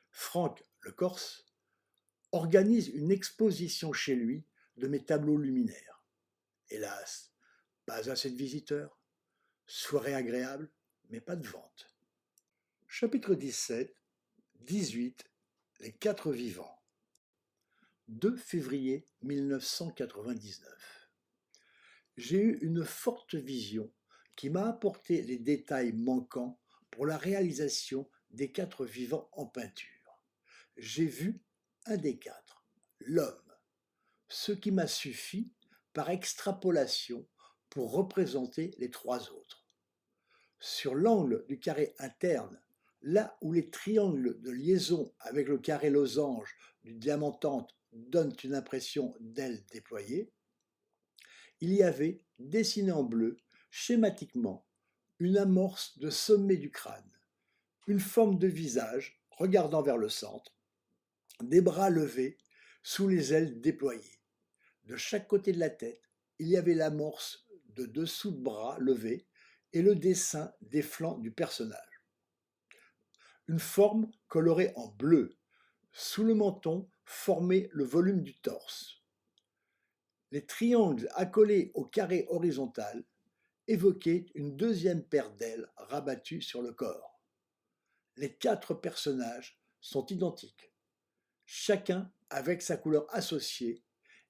Franck Le Corse organise une exposition chez lui de mes tableaux luminaires. Hélas, pas assez de visiteurs. Soirée agréable, mais pas de vente. Chapitre 17, 18. Les quatre vivants. 2 février 1999. J'ai eu une forte vision qui m'a apporté les détails manquants pour la réalisation des quatre vivants en peinture. J'ai vu un des quatre, l'homme, ce qui m'a suffi par extrapolation pour représenter les trois autres. Sur l'angle du carré interne, là où les triangles de liaison avec le carré losange du diamantante donnent une impression d'ailes déployées, il y avait, dessiné en bleu, schématiquement, une amorce de sommet du crâne, une forme de visage regardant vers le centre, des bras levés sous les ailes déployées. De chaque côté de la tête, il y avait l'amorce de dessous de bras levés et le dessin des flancs du personnage. Une forme colorée en bleu, sous le menton, formait le volume du torse. Les triangles accolés au carré horizontal évoquaient une deuxième paire d'ailes rabattues sur le corps. Les quatre personnages sont identiques, chacun avec sa couleur associée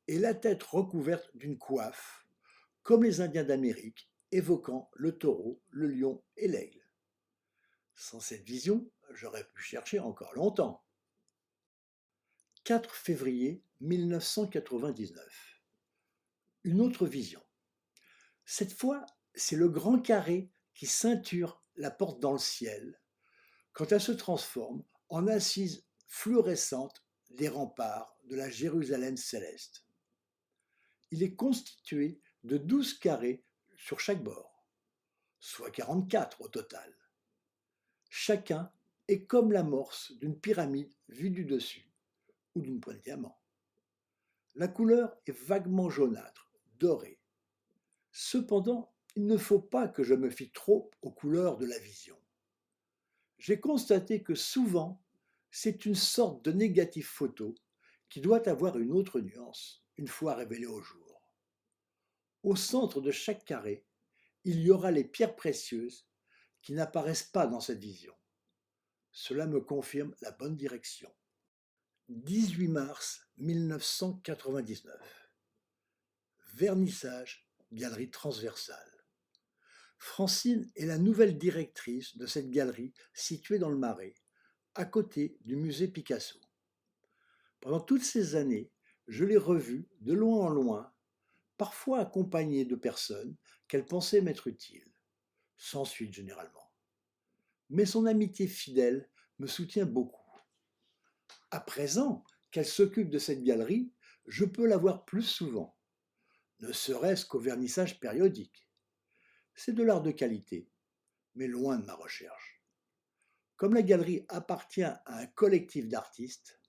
et la tête recouverte d'une coiffe, comme les Indiens d'Amérique, évoquant le taureau, le lion et l'aigle. Sans cette vision, j'aurais pu chercher encore longtemps. 4 février 1999. Une autre vision. Cette fois, c'est le grand carré qui ceinture la porte dans le ciel, quand elle se transforme en assise fluorescente des remparts de la Jérusalem céleste. Il est constitué de 12 carrés sur chaque bord, soit 44 au total. Chacun est comme l'amorce d'une pyramide vue du dessus, ou d'une pointe de diamant. La couleur est vaguement jaunâtre, dorée. Cependant, il ne faut pas que je me fie trop aux couleurs de la vision. J'ai constaté que souvent, c'est une sorte de négatif photo qui doit avoir une autre nuance une fois révélée au jour. Au centre de chaque carré, il y aura les pierres précieuses qui n'apparaissent pas dans cette vision. Cela me confirme la bonne direction. 18 mars 1999. Vernissage, galerie transversale. Francine est la nouvelle directrice de cette galerie située dans le Marais, à côté du musée Picasso. Pendant toutes ces années, je l'ai revue de loin en loin, parfois accompagnée de personnes qu'elle pensait m'être utiles, sans suite généralement. mais son amitié fidèle me soutient beaucoup. À présent qu'elle s'occupe de cette galerie, je peux la voir plus souvent, ne serait-ce qu'au vernissage périodique. C'est de l'art de qualité, mais loin de ma recherche. Comme la galerie appartient à un collectif d'artistes,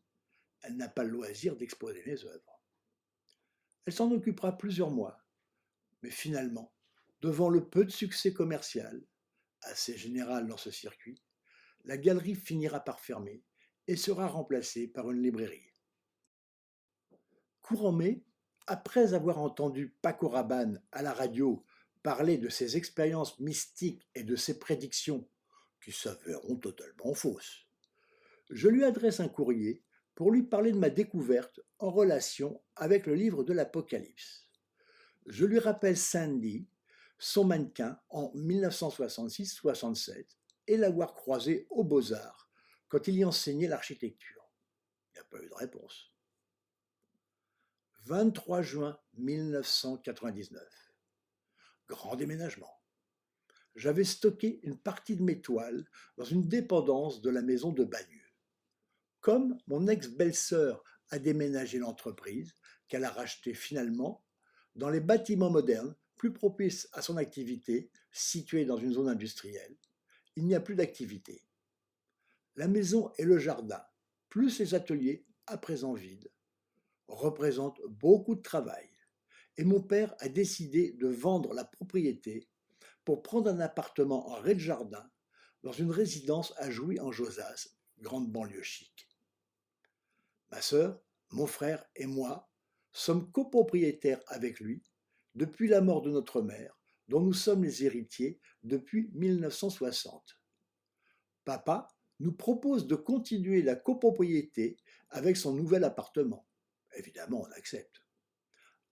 elle n'a pas le loisir d'exposer mes œuvres. Elle s'en occupera plusieurs mois, mais finalement, devant le peu de succès commercial, assez général dans ce circuit, la galerie finira par fermer et sera remplacée par une librairie. Courant mai, après avoir entendu Paco Rabanne à la radio parler de ses expériences mystiques et de ses prédictions, qui s'avéreront totalement fausses, je lui adresse un courrier pour lui parler de ma découverte en relation avec le livre de l'Apocalypse. Je lui rappelle Sandy, son mannequin en 1966-67, et l'avoir croisé aux Beaux-Arts quand il y enseignait l'architecture. Il n'y a pas eu de réponse. 23 juin 1999. Grand déménagement. J'avais stocké une partie de mes toiles dans une dépendance de la maison de Bagneux. Comme mon ex-belle-sœur a déménagé l'entreprise, qu'elle a rachetée finalement, dans les bâtiments modernes plus propices à son activité, situés dans une zone industrielle, il n'y a plus d'activité. La maison et le jardin, plus les ateliers, à présent vides, représentent beaucoup de travail. Et mon père a décidé de vendre la propriété pour prendre un appartement en rez-de-jardin dans une résidence à Jouy en Josas, grande banlieue chic. Ma sœur, mon frère et moi sommes copropriétaires avec lui depuis la mort de notre mère, dont nous sommes les héritiers depuis 1960. Papa nous propose de continuer la copropriété avec son nouvel appartement. Évidemment, on accepte.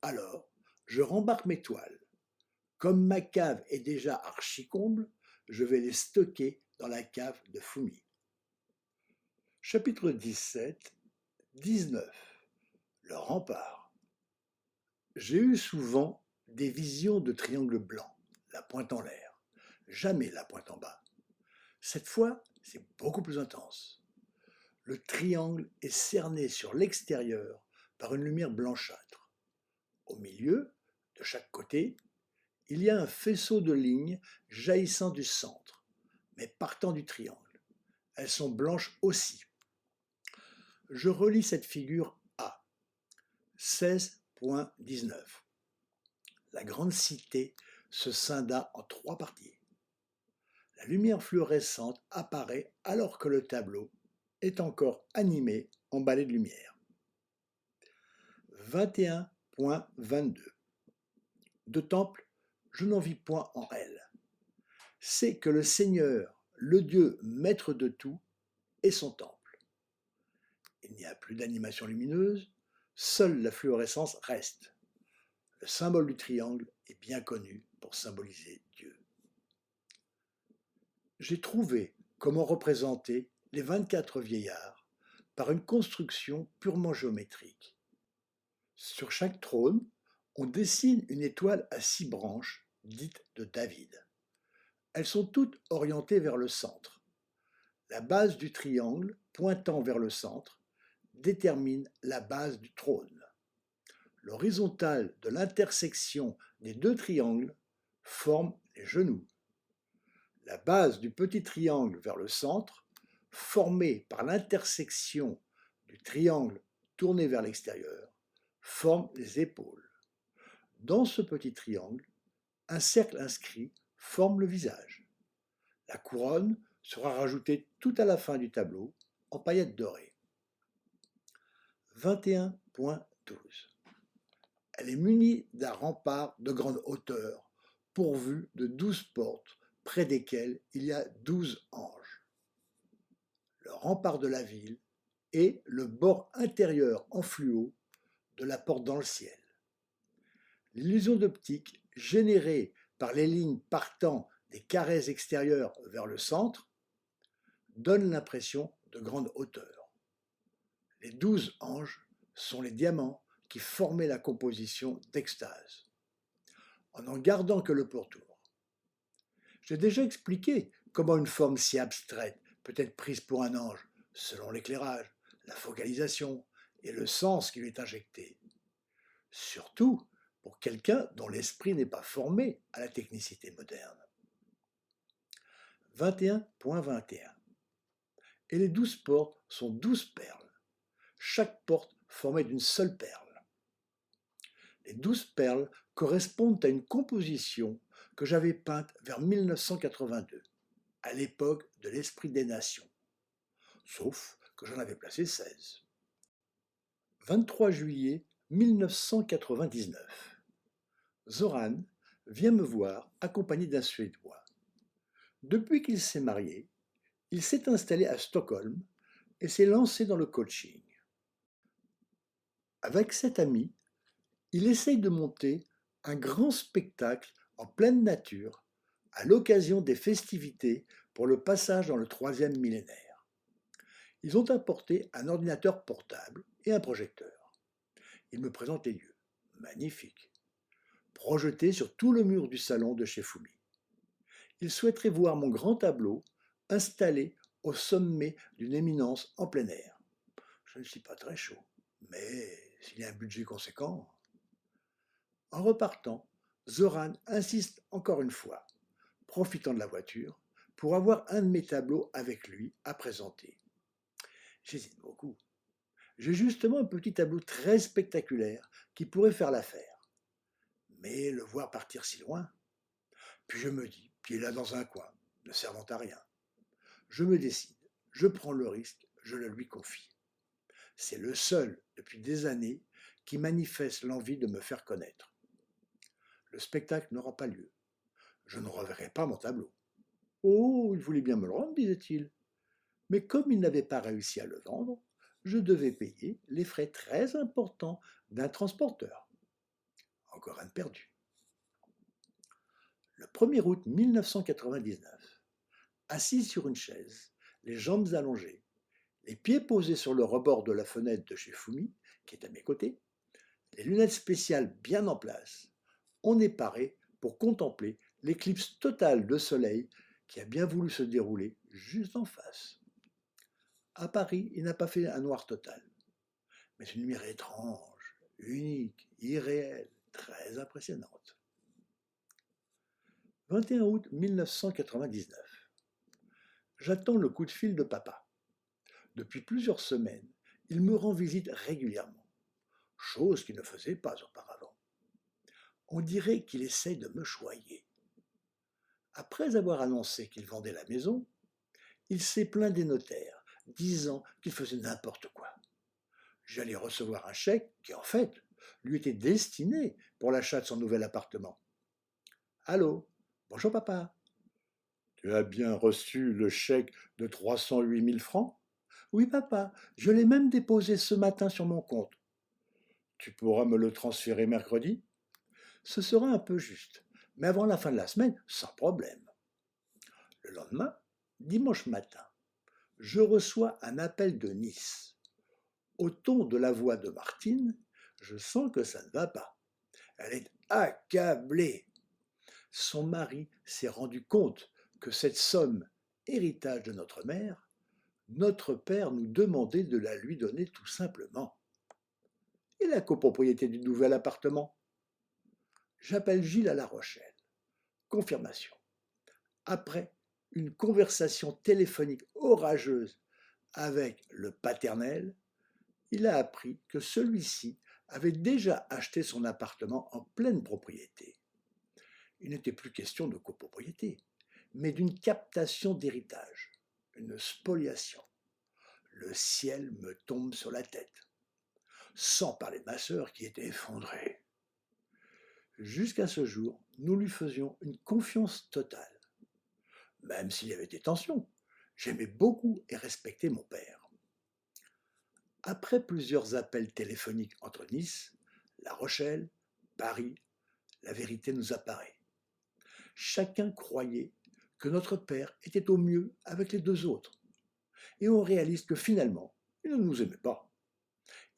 Alors, je rembarque mes toiles. Comme ma cave est déjà archi-comble, je vais les stocker dans la cave de Fumi. Chapitre 17, 19. Le rempart. J'ai eu souvent des visions de triangles blancs, la pointe en l'air, jamais la pointe en bas. Cette fois, c'est beaucoup plus intense. Le triangle est cerné sur l'extérieur par une lumière blanchâtre. Au milieu, de chaque côté, il y a un faisceau de lignes jaillissant du centre, mais partant du triangle. Elles sont blanches aussi. Je relis cette figure A, 16.19. La grande cité se scinda en 3 parties. La lumière fluorescente apparaît alors que le tableau est encore animé en balai de lumière. 21.22. De temple, je n'en vis point en elle. C'est que le Seigneur, le Dieu maître de tout, est son temple. Il n'y a plus d'animation lumineuse, seule la fluorescence reste. Le symbole du triangle est bien connu pour symboliser Dieu. J'ai trouvé comment représenter les 24 vieillards par une construction purement géométrique. Sur chaque trône, on dessine une étoile à 6 branches, dite de David. Elles sont toutes orientées vers le centre. La base du triangle, pointant vers le centre, détermine la base du trône. L'horizontale de l'intersection des 2 triangles forme les genoux. La base du petit triangle vers le centre, formée par l'intersection du triangle tourné vers l'extérieur, forme les épaules. Dans ce petit triangle, un cercle inscrit forme le visage. La couronne sera rajoutée tout à la fin du tableau en paillettes dorées. 21.12. Elle est munie d'un rempart de grande hauteur, pourvu de 12 portes, près desquelles il y a 12 anges. Le rempart de la ville est le bord intérieur en fluo de la porte dans le ciel. L'illusion d'optique générée par les lignes partant des carrés extérieurs vers le centre donne l'impression de grande hauteur. Les 12 anges sont les diamants qui formaient la composition d'Extase, en n'en gardant que le pourtour. J'ai déjà expliqué Comment une forme si abstraite peut être prise pour un ange selon l'éclairage, la focalisation et le sens qui lui est injecté? Surtout pour quelqu'un dont l'esprit n'est pas formé à la technicité moderne. 21.21. Et les 12 portes sont 12 perles, chaque porte formée d'une seule perle. Les 12 perles correspondent à une composition que j'avais peinte vers 1982, à l'époque de l'Esprit des Nations, sauf que j'en avais placé 16. 23 juillet 1999. Zoran vient me voir accompagné d'un Suédois. Depuis qu'il s'est marié, il s'est installé à Stockholm et s'est lancé dans le coaching. Avec cet ami, il essaye de monter un grand spectacle en pleine nature à l'occasion des festivités pour le passage dans le 3e millénaire. Ils ont apporté un ordinateur portable et un projecteur. Ils me présentent les lieux. Magnifiques. Projetés sur tout le mur du salon de chez Fumi. Ils souhaiteraient voir mon grand tableau installé au sommet d'une éminence en plein air. Je ne suis pas très chaud, mais s'il y a un budget conséquent. En repartant, Zoran insiste encore une fois, profitant de la voiture, pour avoir un de mes tableaux avec lui à présenter. J'hésite beaucoup. J'ai justement un petit tableau très spectaculaire qui pourrait faire l'affaire. Mais le voir partir si loin. Puis je me dis qu'il est là dans un coin, ne servant à rien. Je me décide, je prends le risque, je le lui confie. C'est le seul, depuis des années, qui manifeste l'envie de me faire connaître. Le spectacle n'aura pas lieu. Je ne reverrai pas mon tableau. Oh, il voulait bien me le rendre, disait-il. Mais comme il n'avait pas réussi à le vendre, je devais payer les frais très importants d'un transporteur. Encore un de perdu. Le 1er août 1999, assis sur une chaise, les jambes allongées, les pieds posés sur le rebord de la fenêtre de chez Fumi, qui est à mes côtés, les lunettes spéciales bien en place, on est paré pour contempler l'éclipse totale de soleil qui a bien voulu se dérouler juste en face. À Paris, il n'a pas fait un noir total, mais une lumière étrange, unique, irréelle, très impressionnante. 21 août 1999. J'attends le coup de fil de papa. Depuis plusieurs semaines, il me rend visite régulièrement, chose qu'il ne faisait pas auparavant. On dirait qu'il essaie de me choyer. Après avoir annoncé qu'il vendait la maison, il s'est plaint des notaires, disant qu'il faisait n'importe quoi. J'allais recevoir un chèque qui, en fait, lui était destiné pour l'achat de son nouvel appartement. Allô, bonjour papa. Tu as bien reçu le chèque de 308 000 francs? Oui papa, je l'ai même déposé ce matin sur mon compte. Tu pourras me le transférer mercredi? Ce sera un peu juste, mais avant la fin de la semaine, sans problème. Le lendemain, dimanche matin, je reçois un appel de Nice. Au ton de la voix de Martine, je sens que ça ne va pas. Elle est accablée. Son mari s'est rendu compte que cette somme, héritage de notre mère, notre père nous demandait de la lui donner tout simplement. Et la copropriété du nouvel appartement? J'appelle Gilles à La Rochelle. Confirmation. Après une conversation téléphonique orageuse avec le paternel, il a appris que celui-ci avait déjà acheté son appartement en pleine propriété. Il n'était plus question de copropriété, mais d'une captation d'héritage, une spoliation. Le ciel me tombe sur la tête, sans parler de ma sœur qui était effondrée. Jusqu'à ce jour, nous lui faisions une confiance totale. Même s'il y avait des tensions, j'aimais beaucoup et respectais mon père. Après plusieurs appels téléphoniques entre Nice, La Rochelle, Paris, la vérité nous apparaît. Chacun croyait que notre père était au mieux avec les deux autres. Et on réalise que finalement, il ne nous aimait pas.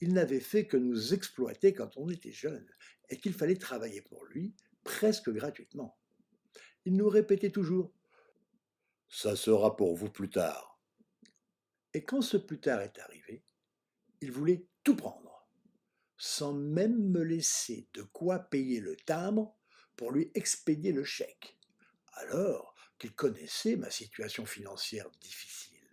Il n'avait fait que nous exploiter quand on était jeunes et qu'il fallait travailler pour lui presque gratuitement. Il nous répétait toujours Ça sera pour vous plus tard. Et quand ce plus tard est arrivé, il voulait tout prendre, sans même me laisser de quoi payer le timbre pour lui expédier le chèque, alors qu'il connaissait ma situation financière difficile.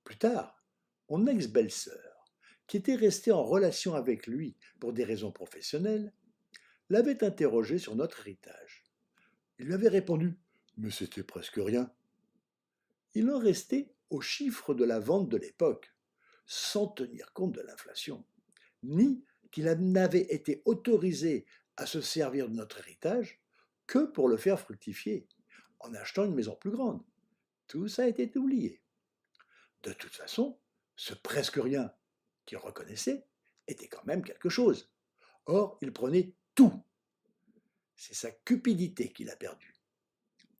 Plus tard, mon ex-belle-sœur, qui était restée en relation avec lui pour des raisons professionnelles, l'avait interrogé sur notre héritage. Il lui avait répondu « Mais c'était presque rien ». Il en restait au chiffre de la vente de l'époque, sans tenir compte de l'inflation, ni qu'il n'avait été autorisé à se servir de notre héritage que pour le faire fructifier, en achetant une maison plus grande. Tout ça a été oublié. De toute façon, ce presque rien qu'il reconnaissait était quand même quelque chose. Or, il prenait tout. C'est sa cupidité qu'il a perdue.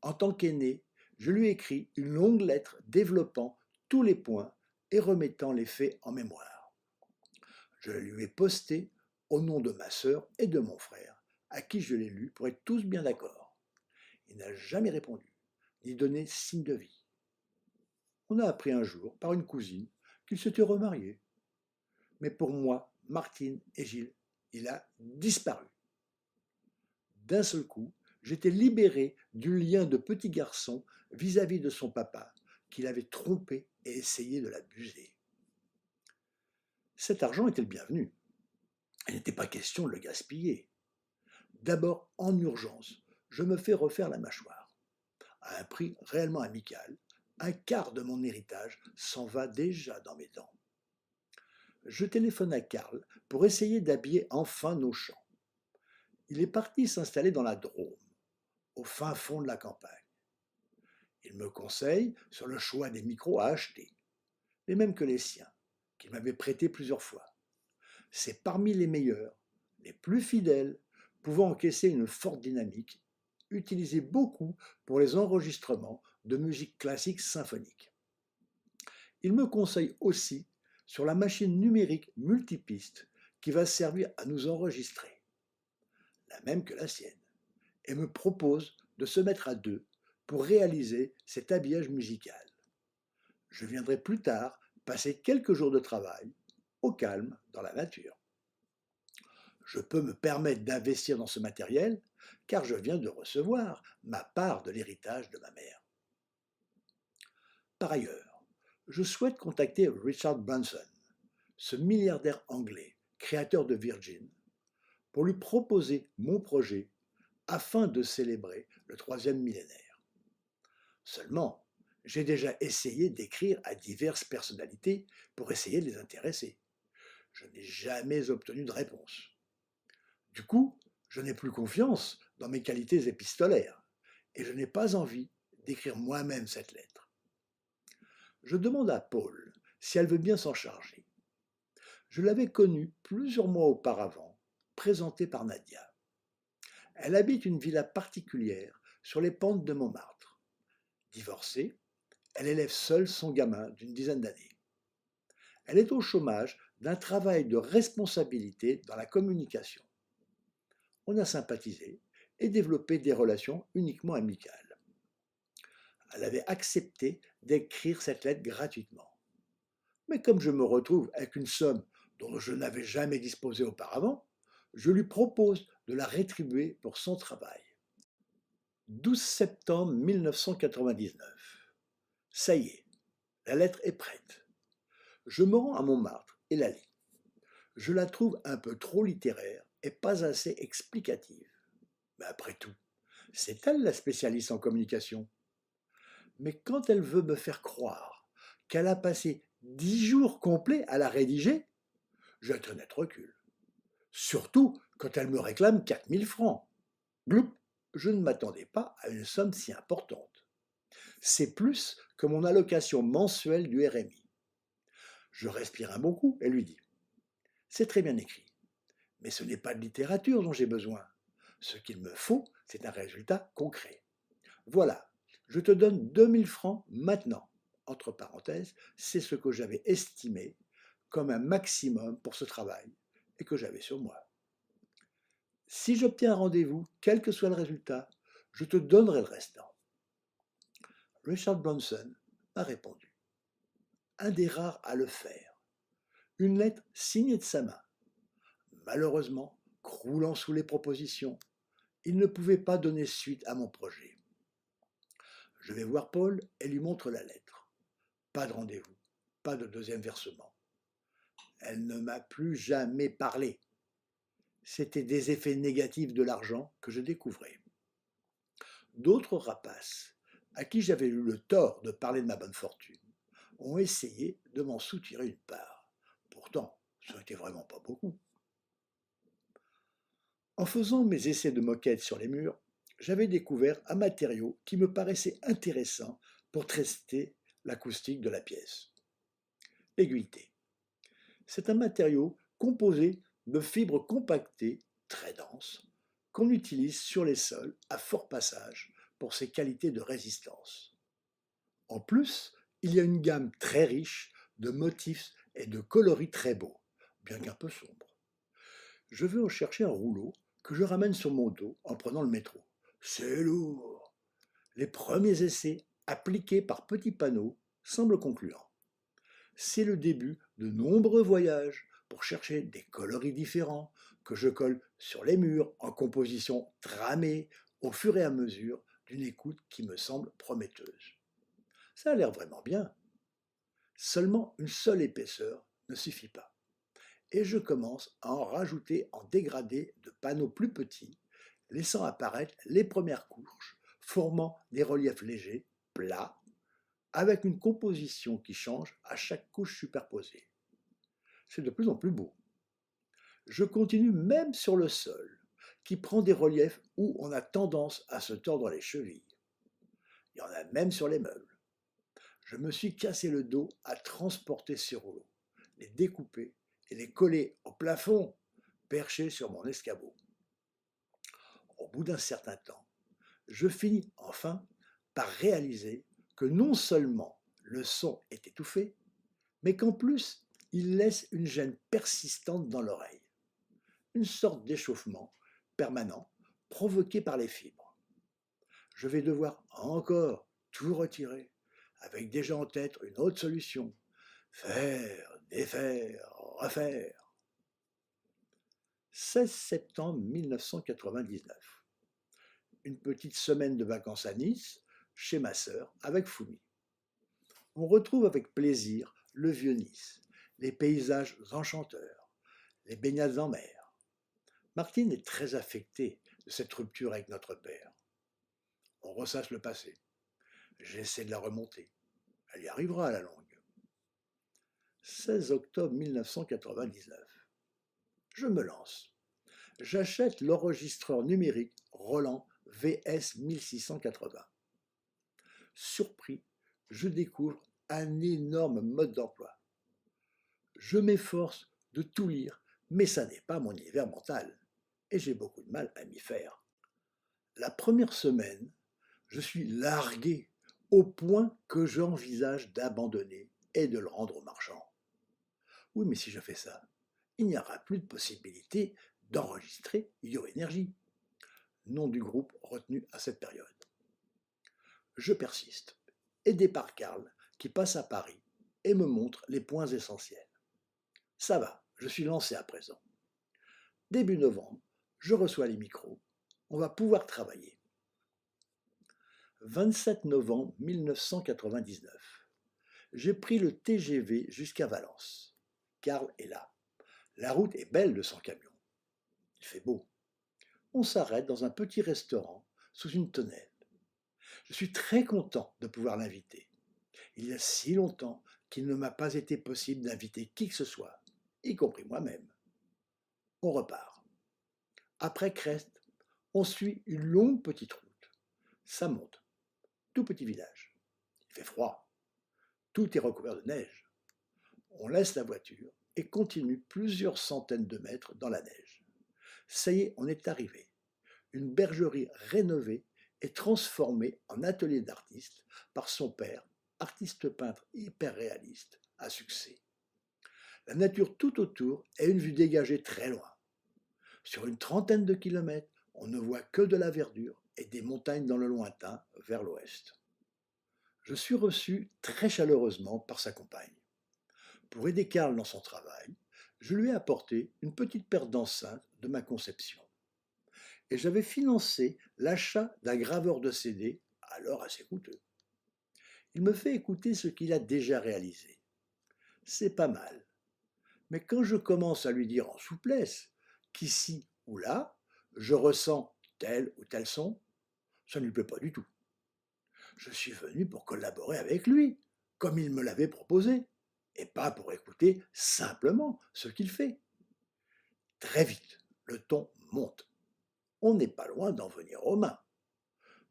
En tant qu'aîné, je lui ai écrit une longue lettre développant tous les points et remettant les faits en mémoire. Je la lui ai postée au nom de ma sœur et de mon frère, à qui je l'ai lu pour être tous bien d'accord. Il n'a jamais répondu, ni donné signe de vie. On a appris un jour, par une cousine, qu'il s'était remarié. Mais pour moi, Martine et Gilles, il a disparu. D'un seul coup, j'étais libéré du lien de petit garçon vis-à-vis de son papa, qu'il avait trompé et essayé de l'abuser. Cet argent était le bienvenu. Il n'était pas question de le gaspiller. D'abord, en urgence, je me fais refaire la mâchoire. À un prix réellement amical, un quart de mon héritage s'en va déjà dans mes dents. Je téléphone à Karl pour essayer d'habiller enfin nos champs. Il est parti s'installer dans la Drôme, au fin fond de la campagne. Il me conseille sur le choix des micros à acheter, les mêmes que les siens, qu'il m'avait prêtés plusieurs fois. C'est parmi les meilleurs, les plus fidèles, pouvant encaisser une forte dynamique, utilisés beaucoup pour les enregistrements de musique classique symphonique. Il me conseille aussi sur la machine numérique multipiste qui va servir à nous enregistrer, la même que la sienne, et me propose de se mettre à deux pour réaliser cet habillage musical. Je viendrai plus tard passer quelques jours de travail, au calme, dans la nature. Je peux me permettre d'investir dans ce matériel car je viens de recevoir ma part de l'héritage de ma mère. Par ailleurs, je souhaite contacter Richard Branson, ce milliardaire anglais, créateur de Virgin, pour lui proposer mon projet afin de célébrer le troisième millénaire. Seulement, j'ai déjà essayé d'écrire à diverses personnalités pour essayer de les intéresser. Je n'ai jamais obtenu de réponse. Du coup, je n'ai plus confiance dans mes qualités épistolaires et je n'ai pas envie d'écrire moi-même cette lettre. Je demande à Paul si elle veut bien s'en charger. Je l'avais connue plusieurs mois auparavant, présentée par Nadia. Elle habite une villa particulière sur les pentes de Montmartre. Divorcée, elle élève seule son gamin d'une dizaine d'années. Elle est au chômage d'un travail de responsabilité dans la communication. On a sympathisé et développé des relations uniquement amicales. Elle avait accepté d'écrire cette lettre gratuitement. Mais comme je me retrouve avec une somme dont je n'avais jamais disposé auparavant, je lui propose de la rétribuer pour son travail. 12 septembre 1999. Ça y est, la lettre est prête. Je me rends à Montmartre et la lis. Je la trouve un peu trop littéraire et pas assez explicative. Mais après tout, c'est elle la spécialiste en communication. Mais quand elle veut me faire croire qu'elle a passé 10 jours complets à la rédiger, j'ai un net recul. Surtout quand elle me réclame 4000 francs. Gloup, je ne m'attendais pas à une somme si importante. C'est plus que mon allocation mensuelle du RMI. Je respire un bon coup et lui dis « C'est très bien écrit, mais ce n'est pas de littérature dont j'ai besoin. Ce qu'il me faut, c'est un résultat concret. Voilà, je te donne 2000 francs maintenant. » Entre parenthèses, c'est ce que j'avais estimé comme un maximum pour ce travail et que j'avais sur moi. Si j'obtiens un rendez-vous, quel que soit le résultat, je te donnerai le restant. Richard Branson m'a répondu. Un des rares à le faire. Une lettre signée de sa main. Malheureusement, croulant sous les propositions, il ne pouvait pas donner suite à mon projet. Je vais voir Paul et lui montre la lettre. Pas de rendez-vous, pas de deuxième versement. Elle ne m'a plus jamais parlé. C'étaient des effets négatifs de l'argent que je découvrais. D'autres rapaces, à qui j'avais eu le tort de parler de ma bonne fortune, ont essayé de m'en soutirer une part. Pourtant, ça n'était vraiment pas beaucoup. En faisant mes essais de moquette sur les murs, j'avais découvert un matériau qui me paraissait intéressant pour tester l'acoustique de la pièce. L'aiguilleté. C'est un matériau composé de fibres compactées, très denses, qu'on utilise sur les sols à fort passage pour ses qualités de résistance. En plus, il y a une gamme très riche de motifs et de coloris très beaux, bien qu'un peu sombres. Je vais en chercher un rouleau que je ramène sur mon dos en prenant le métro. C'est lourd. Les premiers essais, appliqués par petits panneaux, semblent concluants. C'est le début de nombreux voyages pour chercher des coloris différents que je colle sur les murs en composition tramée au fur et à mesure d'une écoute qui me semble prometteuse. Ça a l'air vraiment bien. Seulement une seule épaisseur ne suffit pas. Et je commence à en rajouter en dégradé de panneaux plus petits, laissant apparaître les premières couches, formant des reliefs légers, plats, avec une composition qui change à chaque couche superposée. C'est de plus en plus beau. Je continue même sur le sol, qui prend des reliefs où on a tendance à se tordre les chevilles. Il y en a même sur les meubles. Je me suis cassé le dos à transporter ces rouleaux, les découper et les coller au plafond, perché sur mon escabeau. Au bout d'un certain temps, je finis enfin par réaliser que non seulement le son est étouffé, mais qu'en plus, il laisse une gêne persistante dans l'oreille, une sorte d'échauffement permanent provoqué par les fibres. Je vais devoir encore tout retirer, avec déjà en tête une autre solution. Faire, défaire, refaire. 16 septembre 1999. Une petite semaine de vacances à Nice, chez ma sœur, avec Foumi. On retrouve avec plaisir le vieux Nice, les paysages enchanteurs, les baignades en mer. Martine est très affectée de cette rupture avec notre père. On ressasse le passé. J'essaie de la remonter. Elle y arrivera à la longue. 16 octobre 1999. Je me lance. J'achète l'enregistreur numérique Roland VS 1680. Surpris, je découvre un énorme mode d'emploi. Je m'efforce de tout lire, mais ça n'est pas mon univers mental, et j'ai beaucoup de mal à m'y faire. La première semaine, je suis largué au point que j'envisage d'abandonner et de le rendre au marchand. Oui, mais si je fais ça, il n'y aura plus de possibilité d'enregistrer Ioénergie, nom du groupe retenu à cette période. Je persiste, aidé par Karl, qui passe à Paris et me montre les points essentiels. Ça va, je suis lancé à présent. Début novembre, je reçois les micros. On va pouvoir travailler. 27 novembre 1999. J'ai pris le TGV jusqu'à Valence. Karl est là. La route est belle de son camion. Il fait beau. On s'arrête dans un petit restaurant sous une tonnelle. Je suis très content de pouvoir l'inviter. Il y a si longtemps qu'il ne m'a pas été possible d'inviter qui que ce soit, y compris moi-même. On repart. Après Crest, on suit une longue petite route. Ça monte. Tout petit village. Il fait froid. Tout est recouvert de neige. On laisse la voiture et continue plusieurs centaines de mètres dans la neige. Ça y est, on est arrivé. Une bergerie rénovée et transformée en atelier d'artiste par son père, artiste peintre hyper réaliste, à succès. La nature tout autour et une vue dégagée très loin. Sur une trentaine de kilomètres, on ne voit que de la verdure et des montagnes dans le lointain vers l'ouest. Je suis reçu très chaleureusement par sa compagne. Pour aider Karl dans son travail, je lui ai apporté une petite paire d'enceintes de ma conception. Et j'avais financé l'achat d'un graveur de CD, alors assez coûteux. Il me fait écouter ce qu'il a déjà réalisé. C'est pas mal. Mais quand je commence à lui dire en souplesse qu'ici ou là, je ressens tel ou tel son, ça ne lui plaît pas du tout. Je suis venu pour collaborer avec lui, comme il me l'avait proposé, et pas pour écouter simplement ce qu'il fait. Très vite, le ton monte. On n'est pas loin d'en venir aux mains.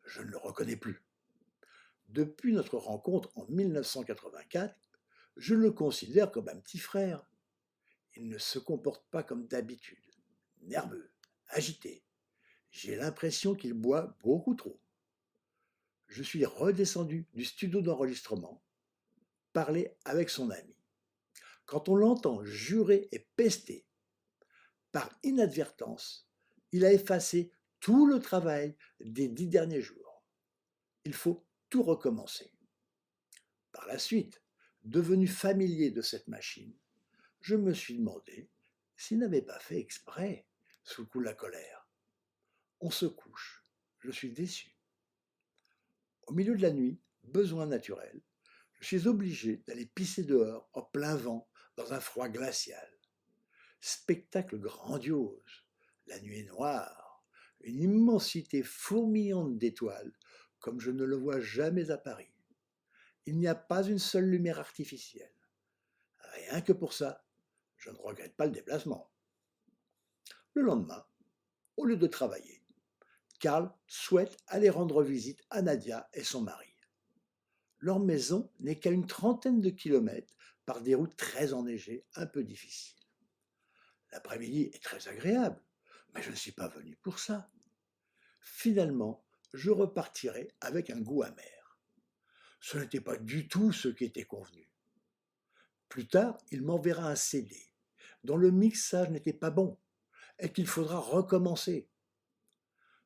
Je ne le reconnais plus. Depuis notre rencontre en 1984, je le considère comme un petit frère. Il ne se comporte pas comme d'habitude. Nerveux, agité. J'ai l'impression qu'il boit beaucoup trop. Je suis redescendu du studio d'enregistrement, parler avec son ami. Quand on l'entend jurer et pester, par inadvertance, il a effacé tout le travail des 10 derniers jours. Il faut tout recommencer. Par la suite, devenu familier de cette machine, je me suis demandé s'il n'avait pas fait exprès, sous le coup de la colère. On se couche. Je suis déçu. Au milieu de la nuit, besoin naturel, je suis obligé d'aller pisser dehors en plein vent dans un froid glacial. Spectacle grandiose. La nuit est noire, une immensité fourmillante d'étoiles, comme je ne le vois jamais à Paris. Il n'y a pas une seule lumière artificielle. Rien que pour ça, je ne regrette pas le déplacement. Le lendemain, au lieu de travailler, Karl souhaite aller rendre visite à Nadia et son mari. Leur maison n'est qu'à une trentaine de kilomètres par des routes très enneigées, un peu difficiles. L'après-midi est très agréable, mais je ne suis pas venu pour ça. Finalement, je repartirai avec un goût amer. Ce n'était pas du tout ce qui était convenu. Plus tard, il m'enverra un CD dont le mixage n'était pas bon et qu'il faudra recommencer.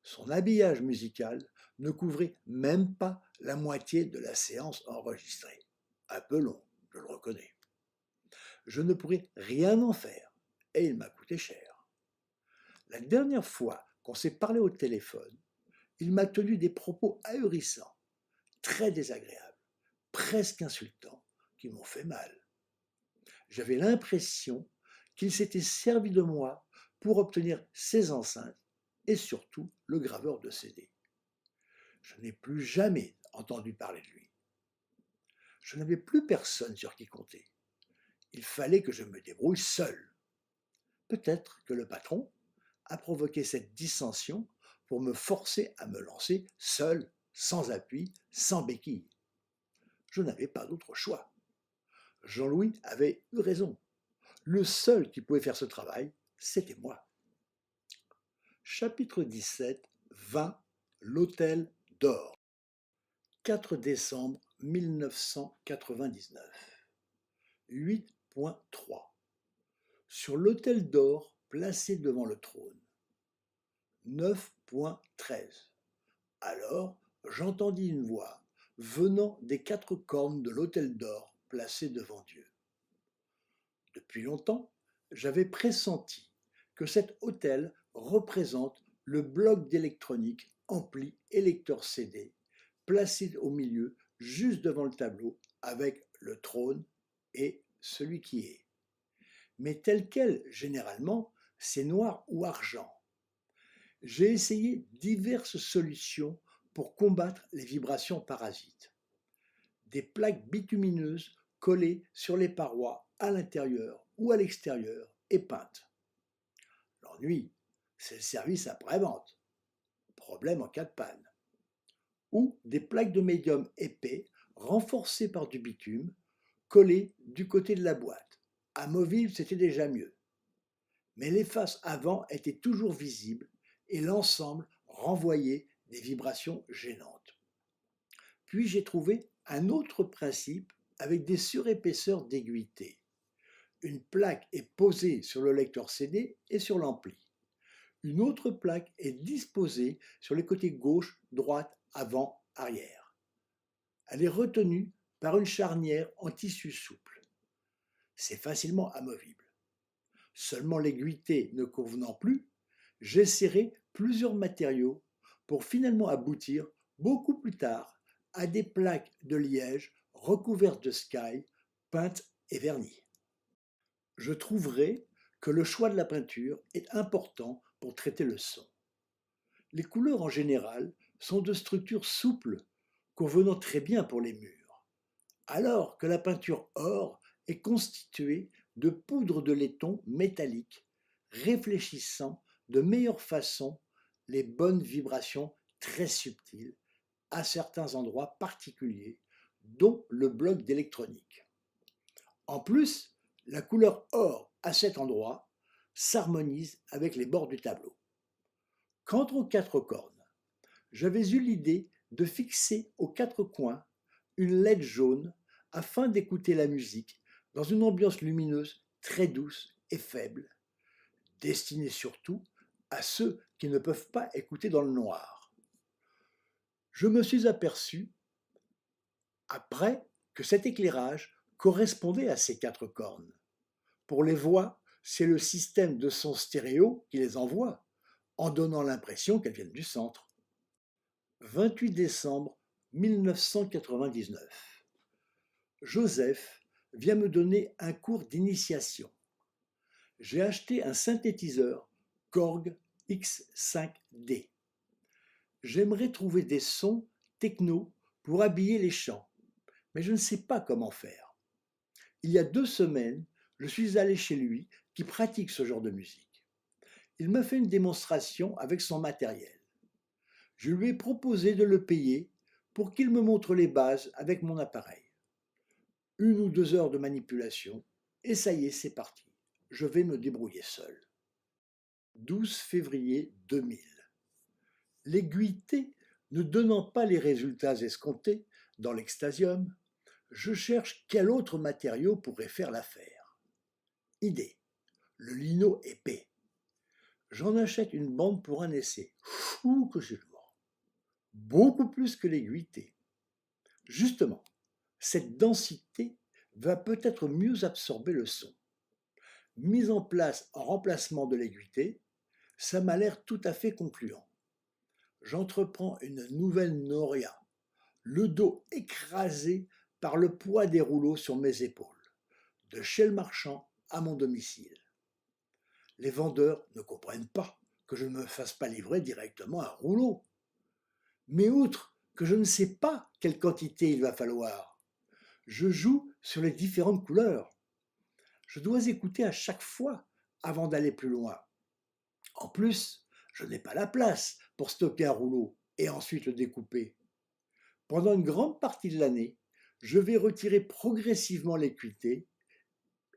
Son habillage musical ne couvrait même pas la moitié de la séance enregistrée. Un peu long, je le reconnais. Je ne pourrais rien en faire et il m'a coûté cher. La dernière fois qu'on s'est parlé au téléphone, il m'a tenu des propos ahurissants, très désagréables, presque insultants, qui m'ont fait mal. J'avais l'impression qu'il s'était servi de moi pour obtenir ses enceintes et surtout le graveur de CD. Je n'ai plus jamais entendu parler de lui. Je n'avais plus personne sur qui compter. Il fallait que je me débrouille seul. Peut-être que le patron a provoqué cette dissension pour me forcer à me lancer seul, sans appui, sans béquille. Je n'avais pas d'autre choix. Jean-Louis avait eu raison. Le seul qui pouvait faire ce travail, c'était moi. Chapitre 17, 20, l'Hôtel d'Or. 4 décembre 1999. 8.3. Sur l'Hôtel d'Or placé devant le trône. 9.13. Alors, j'entendis une voix venant des 4 cornes de l'Hôtel d'Or placé devant Dieu. Depuis longtemps, j'avais pressenti que cet hôtel représente le bloc d'électronique ampli et lecteur CD placé au milieu juste devant le tableau avec le trône et celui qui est. Mais tel quel, généralement, c'est noir ou argent. J'ai essayé diverses solutions pour combattre les vibrations parasites. Des plaques bitumineuses collées sur les parois à l'intérieur ou à l'extérieur et peintes. L'ennui, c'est le service après-vente. Problème en cas de panne. Ou des plaques de médium épais renforcées par du bitume collées du côté de la boîte. Amovible, c'était déjà mieux. Mais les faces avant étaient toujours visibles et l'ensemble renvoyait des vibrations gênantes. Puis j'ai trouvé un autre principe avec des surépaisseurs d'aiguïté. Une plaque est posée sur le lecteur CD et sur l'ampli. Une autre plaque est disposée sur les côtés gauche, droite, avant, arrière. Elle est retenue par une charnière en tissu souple. C'est facilement amovible. Seulement l'aiguïté ne convenant plus, j'ai serré plusieurs matériaux pour finalement aboutir beaucoup plus tard à des plaques de liège recouvertes de sky, peintes et vernies. Je trouverai que le choix de la peinture est important pour traiter le son. Les couleurs en général sont de structure souple, convenant très bien pour les murs, alors que la peinture or est constituée de poudre de laiton métallique, réfléchissant de meilleure façon les bonnes vibrations très subtiles à certains endroits particuliers, dont le bloc d'électronique. En plus, la couleur or à cet endroit s'harmonise avec les bords du tableau. Quant aux quatre cornes, j'avais eu l'idée de fixer aux quatre coins une LED jaune afin d'écouter la musique dans une ambiance lumineuse très douce et faible, destinée surtout à ceux qui ne peuvent pas écouter dans le noir. Je me suis aperçu, après, que cet éclairage correspondait à ces quatre cornes. Pour les voix, c'est le système de son stéréo qui les envoie, en donnant l'impression qu'elles viennent du centre. 28 décembre 1999. Joseph vient me donner un cours d'initiation. J'ai acheté un synthétiseur Korg X5D. J'aimerais trouver des sons techno pour habiller les chants, mais je ne sais pas comment faire. Il y a 2 semaines, je suis allé chez lui qui pratique ce genre de musique. Il m'a fait une démonstration avec son matériel. Je lui ai proposé de le payer pour qu'il me montre les bases avec mon appareil. 1 ou 2 heures de manipulation, et ça y est, c'est parti. Je vais me débrouiller seul. 12 février 2000. L'aiguïté ne donnant pas les résultats escomptés dans l'extasium, je cherche quel autre matériau pourrait faire l'affaire. Idée, le lino épais. J'en achète une bande pour un essai. Ouh que c'est lourd. Beaucoup plus que l'aiguïté. Justement, cette densité va peut-être mieux absorber le son. Mise en place en remplacement de l'aiguïté, ça m'a l'air tout à fait concluant. J'entreprends une nouvelle noria, le dos écrasé par le poids des rouleaux sur mes épaules, de chez le marchand à mon domicile. Les vendeurs ne comprennent pas que je ne me fasse pas livrer directement un rouleau. Mais outre que je ne sais pas quelle quantité il va falloir, je joue sur les différentes couleurs. Je dois écouter à chaque fois avant d'aller plus loin. En plus, je n'ai pas la place pour stocker un rouleau et ensuite le découper. Pendant une grande partie de l'année, je vais retirer progressivement l'aiguïté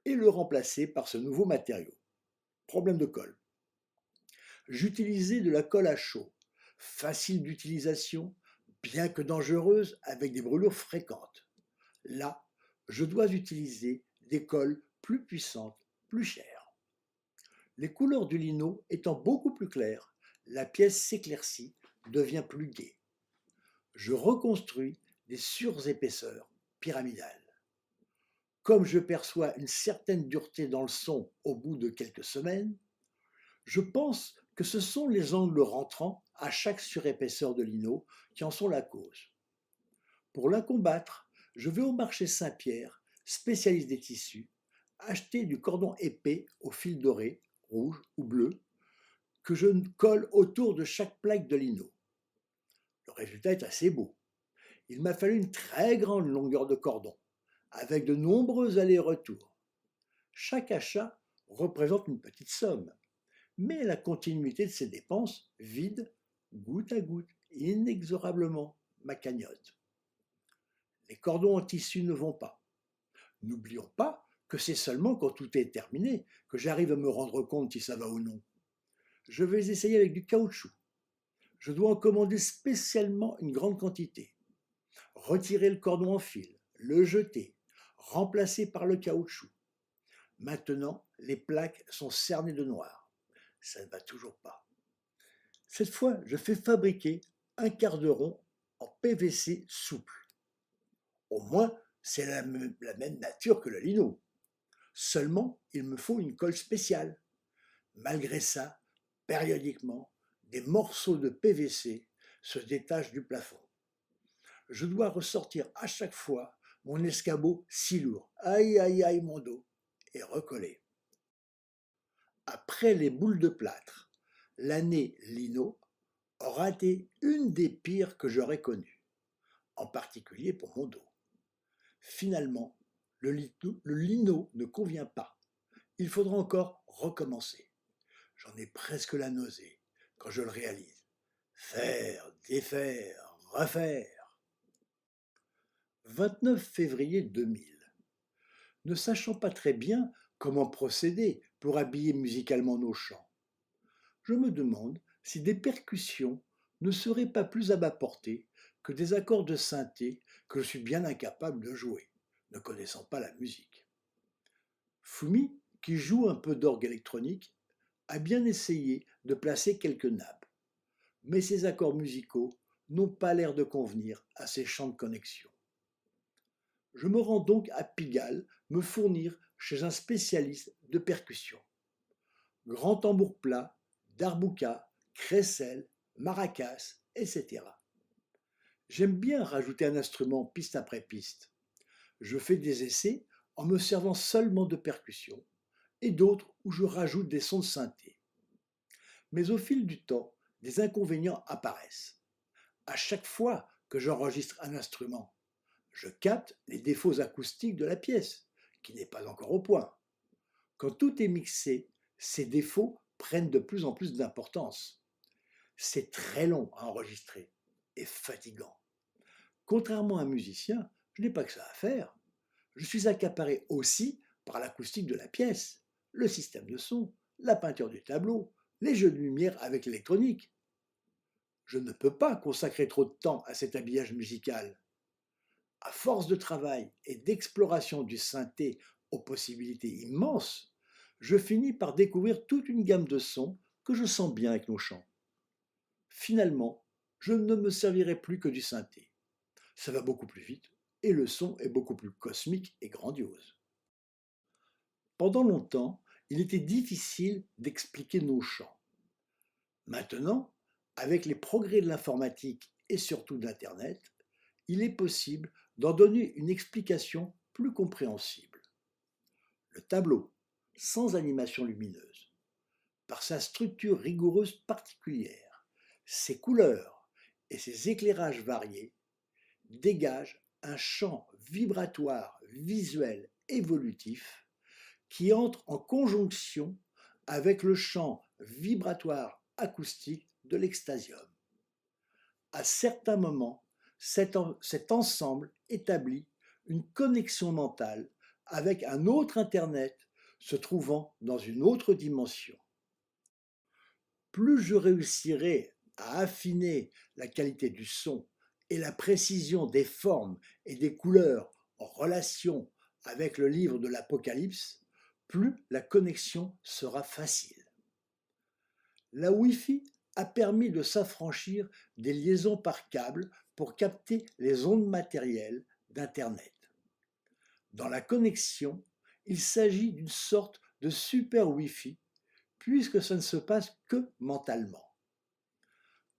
et le remplacer par ce nouveau matériau. Problème de colle. J'utilisais de la colle à chaud, facile d'utilisation, bien que dangereuse avec des brûlures fréquentes. Là, je dois utiliser des colles plus puissantes, plus chères. Les couleurs du lino étant beaucoup plus claires, la pièce s'éclaircit, devient plus gaie. Je reconstruis des surépaisseurs pyramidales. Comme je perçois une certaine dureté dans le son au bout de quelques semaines, je pense que ce sont les angles rentrants à chaque surépaisseur de lino qui en sont la cause. Pour la combattre, je vais au marché Saint-Pierre, spécialiste des tissus, acheter du cordon épais au fil doré, rouge ou bleu, que je colle autour de chaque plaque de lino. Le résultat est assez beau. Il m'a fallu une très grande longueur de cordon, avec de nombreux allers-retours. Chaque achat représente une petite somme, mais la continuité de ces dépenses vide, goutte à goutte, inexorablement, ma cagnotte. Les cordons en tissu ne vont pas. N'oublions pas que c'est seulement quand tout est terminé que j'arrive à me rendre compte si ça va ou non. Je vais essayer avec du caoutchouc. Je dois en commander spécialement une grande quantité. Retirer le cordon en fil, le jeter, remplacer par le caoutchouc. Maintenant, les plaques sont cernées de noir. Ça ne va toujours pas. Cette fois, je fais fabriquer un quart de rond en PVC souple. Au moins, c'est la même nature que le lino. Seulement, il me faut une colle spéciale. Malgré ça, périodiquement, des morceaux de PVC se détachent du plafond. Je dois ressortir à chaque fois mon escabeau si lourd. Aïe, aïe, aïe, mon dos. Et recoller. Après les boules de plâtre, l'année lino aura été une des pires que j'aurais connues, en particulier pour mon dos. Finalement, le lino ne convient pas. Il faudra encore recommencer. J'en ai presque la nausée quand je le réalise. Faire, défaire, refaire. 29 février 2000. Ne sachant pas très bien comment procéder pour habiller musicalement nos chants, je me demande si des percussions ne seraient pas plus à ma portée que des accords de synthé que je suis bien incapable de jouer, ne connaissant pas la musique. Fumi, qui joue un peu d'orgue électronique, a bien essayé de placer quelques nappes, mais ses accords musicaux n'ont pas l'air de convenir à ses champs de connexion. Je me rends donc à Pigalle me fournir chez un spécialiste de percussion. Grand tambour plat, darbuka, crécelle, maracas, etc. J'aime bien rajouter un instrument piste après piste. Je fais des essais en me servant seulement de percussion et d'autres où je rajoute des sons de synthé. Mais au fil du temps, des inconvénients apparaissent. À chaque fois que j'enregistre un instrument, je capte les défauts acoustiques de la pièce, qui n'est pas encore au point. Quand tout est mixé, ces défauts prennent de plus en plus d'importance. C'est très long à enregistrer et fatigant. Contrairement à un musicien, je n'ai pas que ça à faire. Je suis accaparé aussi par l'acoustique de la pièce, le système de son, la peinture du tableau, les jeux de lumière avec l'électronique. Je ne peux pas consacrer trop de temps à cet habillage musical. À force de travail et d'exploration du synthé aux possibilités immenses, je finis par découvrir toute une gamme de sons que je sens bien avec nos chants. Finalement, je ne me servirai plus que du synthé. Ça va beaucoup plus vite et le son est beaucoup plus cosmique et grandiose. Pendant longtemps, il était difficile d'expliquer nos chants. Maintenant, avec les progrès de l'informatique et surtout d'Internet, il est possible d'en donner une explication plus compréhensible. Le tableau, sans animation lumineuse, par sa structure rigoureuse particulière, ses couleurs et ses éclairages variés, dégage un champ vibratoire visuel évolutif qui entre en conjonction avec le champ vibratoire acoustique de l'extasium. À certains moments, cet ensemble établit une connexion mentale avec un autre Internet se trouvant dans une autre dimension. Plus je réussirai à affiner la qualité du son et la précision des formes et des couleurs en relation avec le livre de l'Apocalypse, plus la connexion sera facile. La Wi-Fi a permis de s'affranchir des liaisons par câble pour capter les ondes matérielles d'Internet. Dans la connexion, il s'agit d'une sorte de super Wi-Fi, puisque ça ne se passe que mentalement.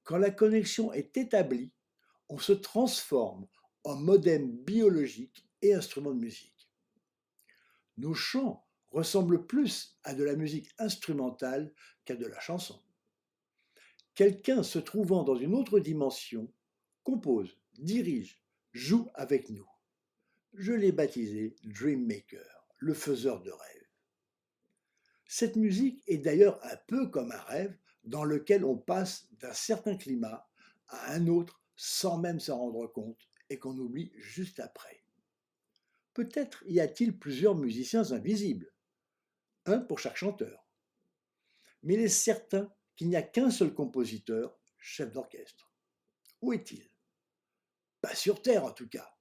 Quand la connexion est établie, on se transforme en modem biologique et instrument de musique. Nos chants ressemblent plus à de la musique instrumentale qu'à de la chanson. Quelqu'un se trouvant dans une autre dimension compose, dirige, joue avec nous. Je l'ai baptisé Dream Maker, le faiseur de rêves. Cette musique est d'ailleurs un peu comme un rêve dans lequel on passe d'un certain climat à un autre sans même s'en rendre compte et qu'on oublie juste après. Peut-être y a-t-il plusieurs musiciens invisibles, un pour chaque chanteur. Mais il est certain qu'il n'y a qu'un seul compositeur, chef d'orchestre. Où est-il? Pas sur Terre en tout cas.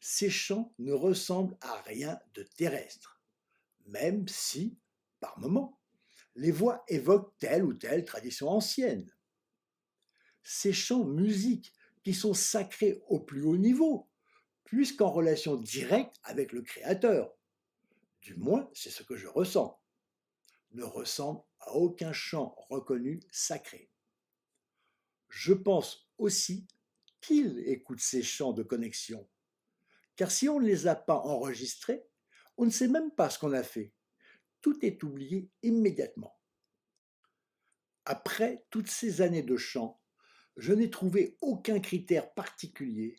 Ces chants ne ressemblent à rien de terrestre, même si, par moments, les voix évoquent telle ou telle tradition ancienne. Ces chants musiques qui sont sacrés au plus haut niveau puisqu'en relation directe avec le créateur. Du moins, c'est ce que je ressens. Ne ressemble à aucun chant reconnu sacré. Je pense aussi qu'il écoute ces chants de connexion, car si on ne les a pas enregistrés, on ne sait même pas ce qu'on a fait. Tout est oublié immédiatement. Après toutes ces années de chant, je n'ai trouvé aucun critère particulier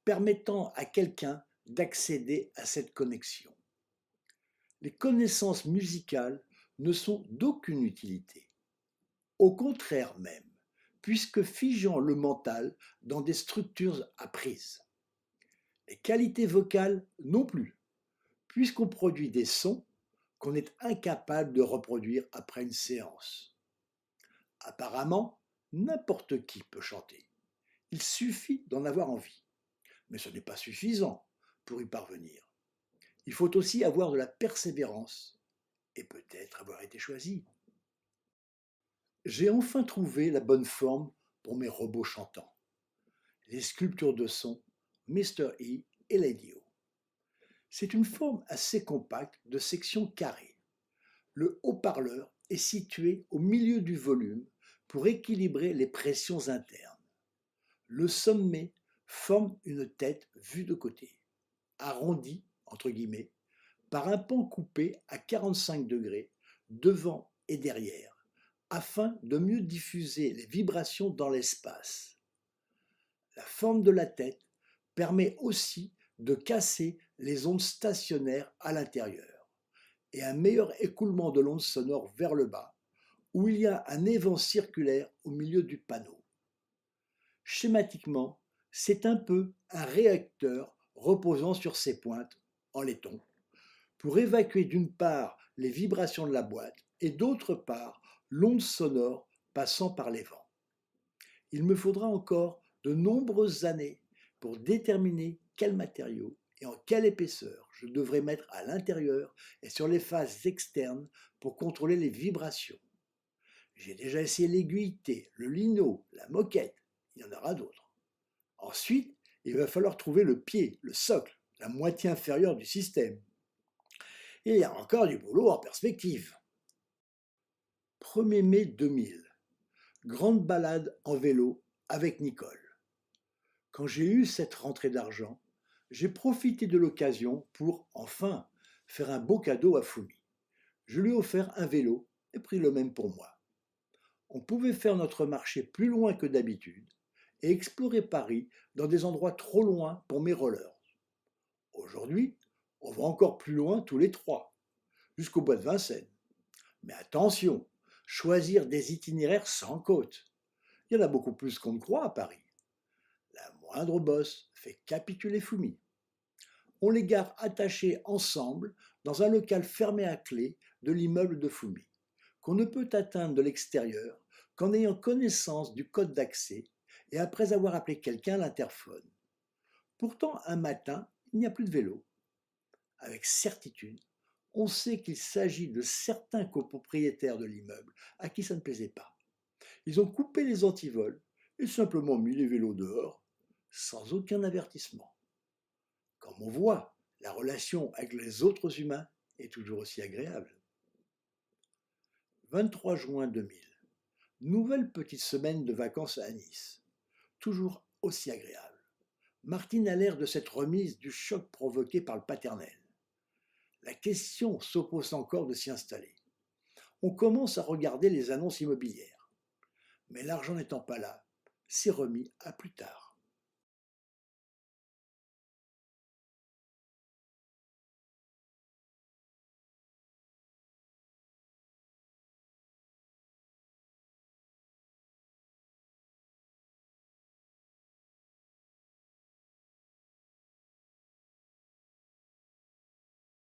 permettant à quelqu'un d'accéder à cette connexion. Les connaissances musicales ne sont d'aucune utilité. Au contraire même, puisque figeant le mental dans des structures apprises. Les qualités vocales non plus, puisqu'on produit des sons qu'on est incapable de reproduire après une séance. Apparemment, n'importe qui peut chanter. Il suffit d'en avoir envie. Mais ce n'est pas suffisant pour y parvenir. Il faut aussi avoir de la persévérance et peut-être avoir été choisi. J'ai enfin trouvé la bonne forme pour mes robots chantants. Les sculptures de son Mr. E et Lady O. C'est une forme assez compacte de section carrée. Le haut-parleur est situé au milieu du volume pour équilibrer les pressions internes. Le sommet forme une tête vue de côté, arrondie, entre guillemets, par un pan coupé à 45 degrés devant et derrière, afin de mieux diffuser les vibrations dans l'espace. La forme de la tête permet aussi de casser les ondes stationnaires à l'intérieur et un meilleur écoulement de l'onde sonore vers le bas, où il y a un évent circulaire au milieu du panneau. Schématiquement, c'est un peu un réacteur reposant sur ses pointes, en laiton, pour évacuer d'une part les vibrations de la boîte et d'autre part l'onde sonore passant par les vents. Il me faudra encore de nombreuses années pour déterminer quel matériau et en quelle épaisseur je devrais mettre à l'intérieur et sur les faces externes pour contrôler les vibrations. J'ai déjà essayé l'aiguilleté, le lino, la moquette, il y en aura d'autres. Ensuite, il va falloir trouver le pied, le socle, la moitié inférieure du système. Et il y a encore du boulot en perspective. 1er mai 2000. Grande balade en vélo avec Nicole. Quand j'ai eu cette rentrée d'argent, j'ai profité de l'occasion pour, enfin, faire un beau cadeau à Fumi. Je lui ai offert un vélo et pris le même pour moi. On pouvait faire notre marché plus loin que d'habitude et explorer Paris dans des endroits trop loin pour mes rollers. Aujourd'hui, on va encore plus loin tous les trois, jusqu'au bois de Vincennes. Mais attention, choisir des itinéraires sans côte. Il y en a beaucoup plus qu'on ne croit à Paris. La moindre bosse fait capituler Fumi. On les gare attachés ensemble dans un local fermé à clé de l'immeuble de Fumi, qu'on ne peut atteindre de l'extérieur qu'en ayant connaissance du code d'accès et après avoir appelé quelqu'un à l'interphone. Pourtant, un matin, il n'y a plus de vélo. Avec certitude, on sait qu'il s'agit de certains copropriétaires de l'immeuble à qui ça ne plaisait pas. Ils ont coupé les antivols et simplement mis les vélos dehors, sans aucun avertissement. Comme on voit, la relation avec les autres humains est toujours aussi agréable. 23 juin 2000. Nouvelle petite semaine de vacances à Nice. Toujours aussi agréable. Martine a l'air de s'être remise du choc provoqué par le paternel. La question s'oppose encore de s'y installer. On commence à regarder les annonces immobilières. Mais l'argent n'étant pas là, c'est remis à plus tard.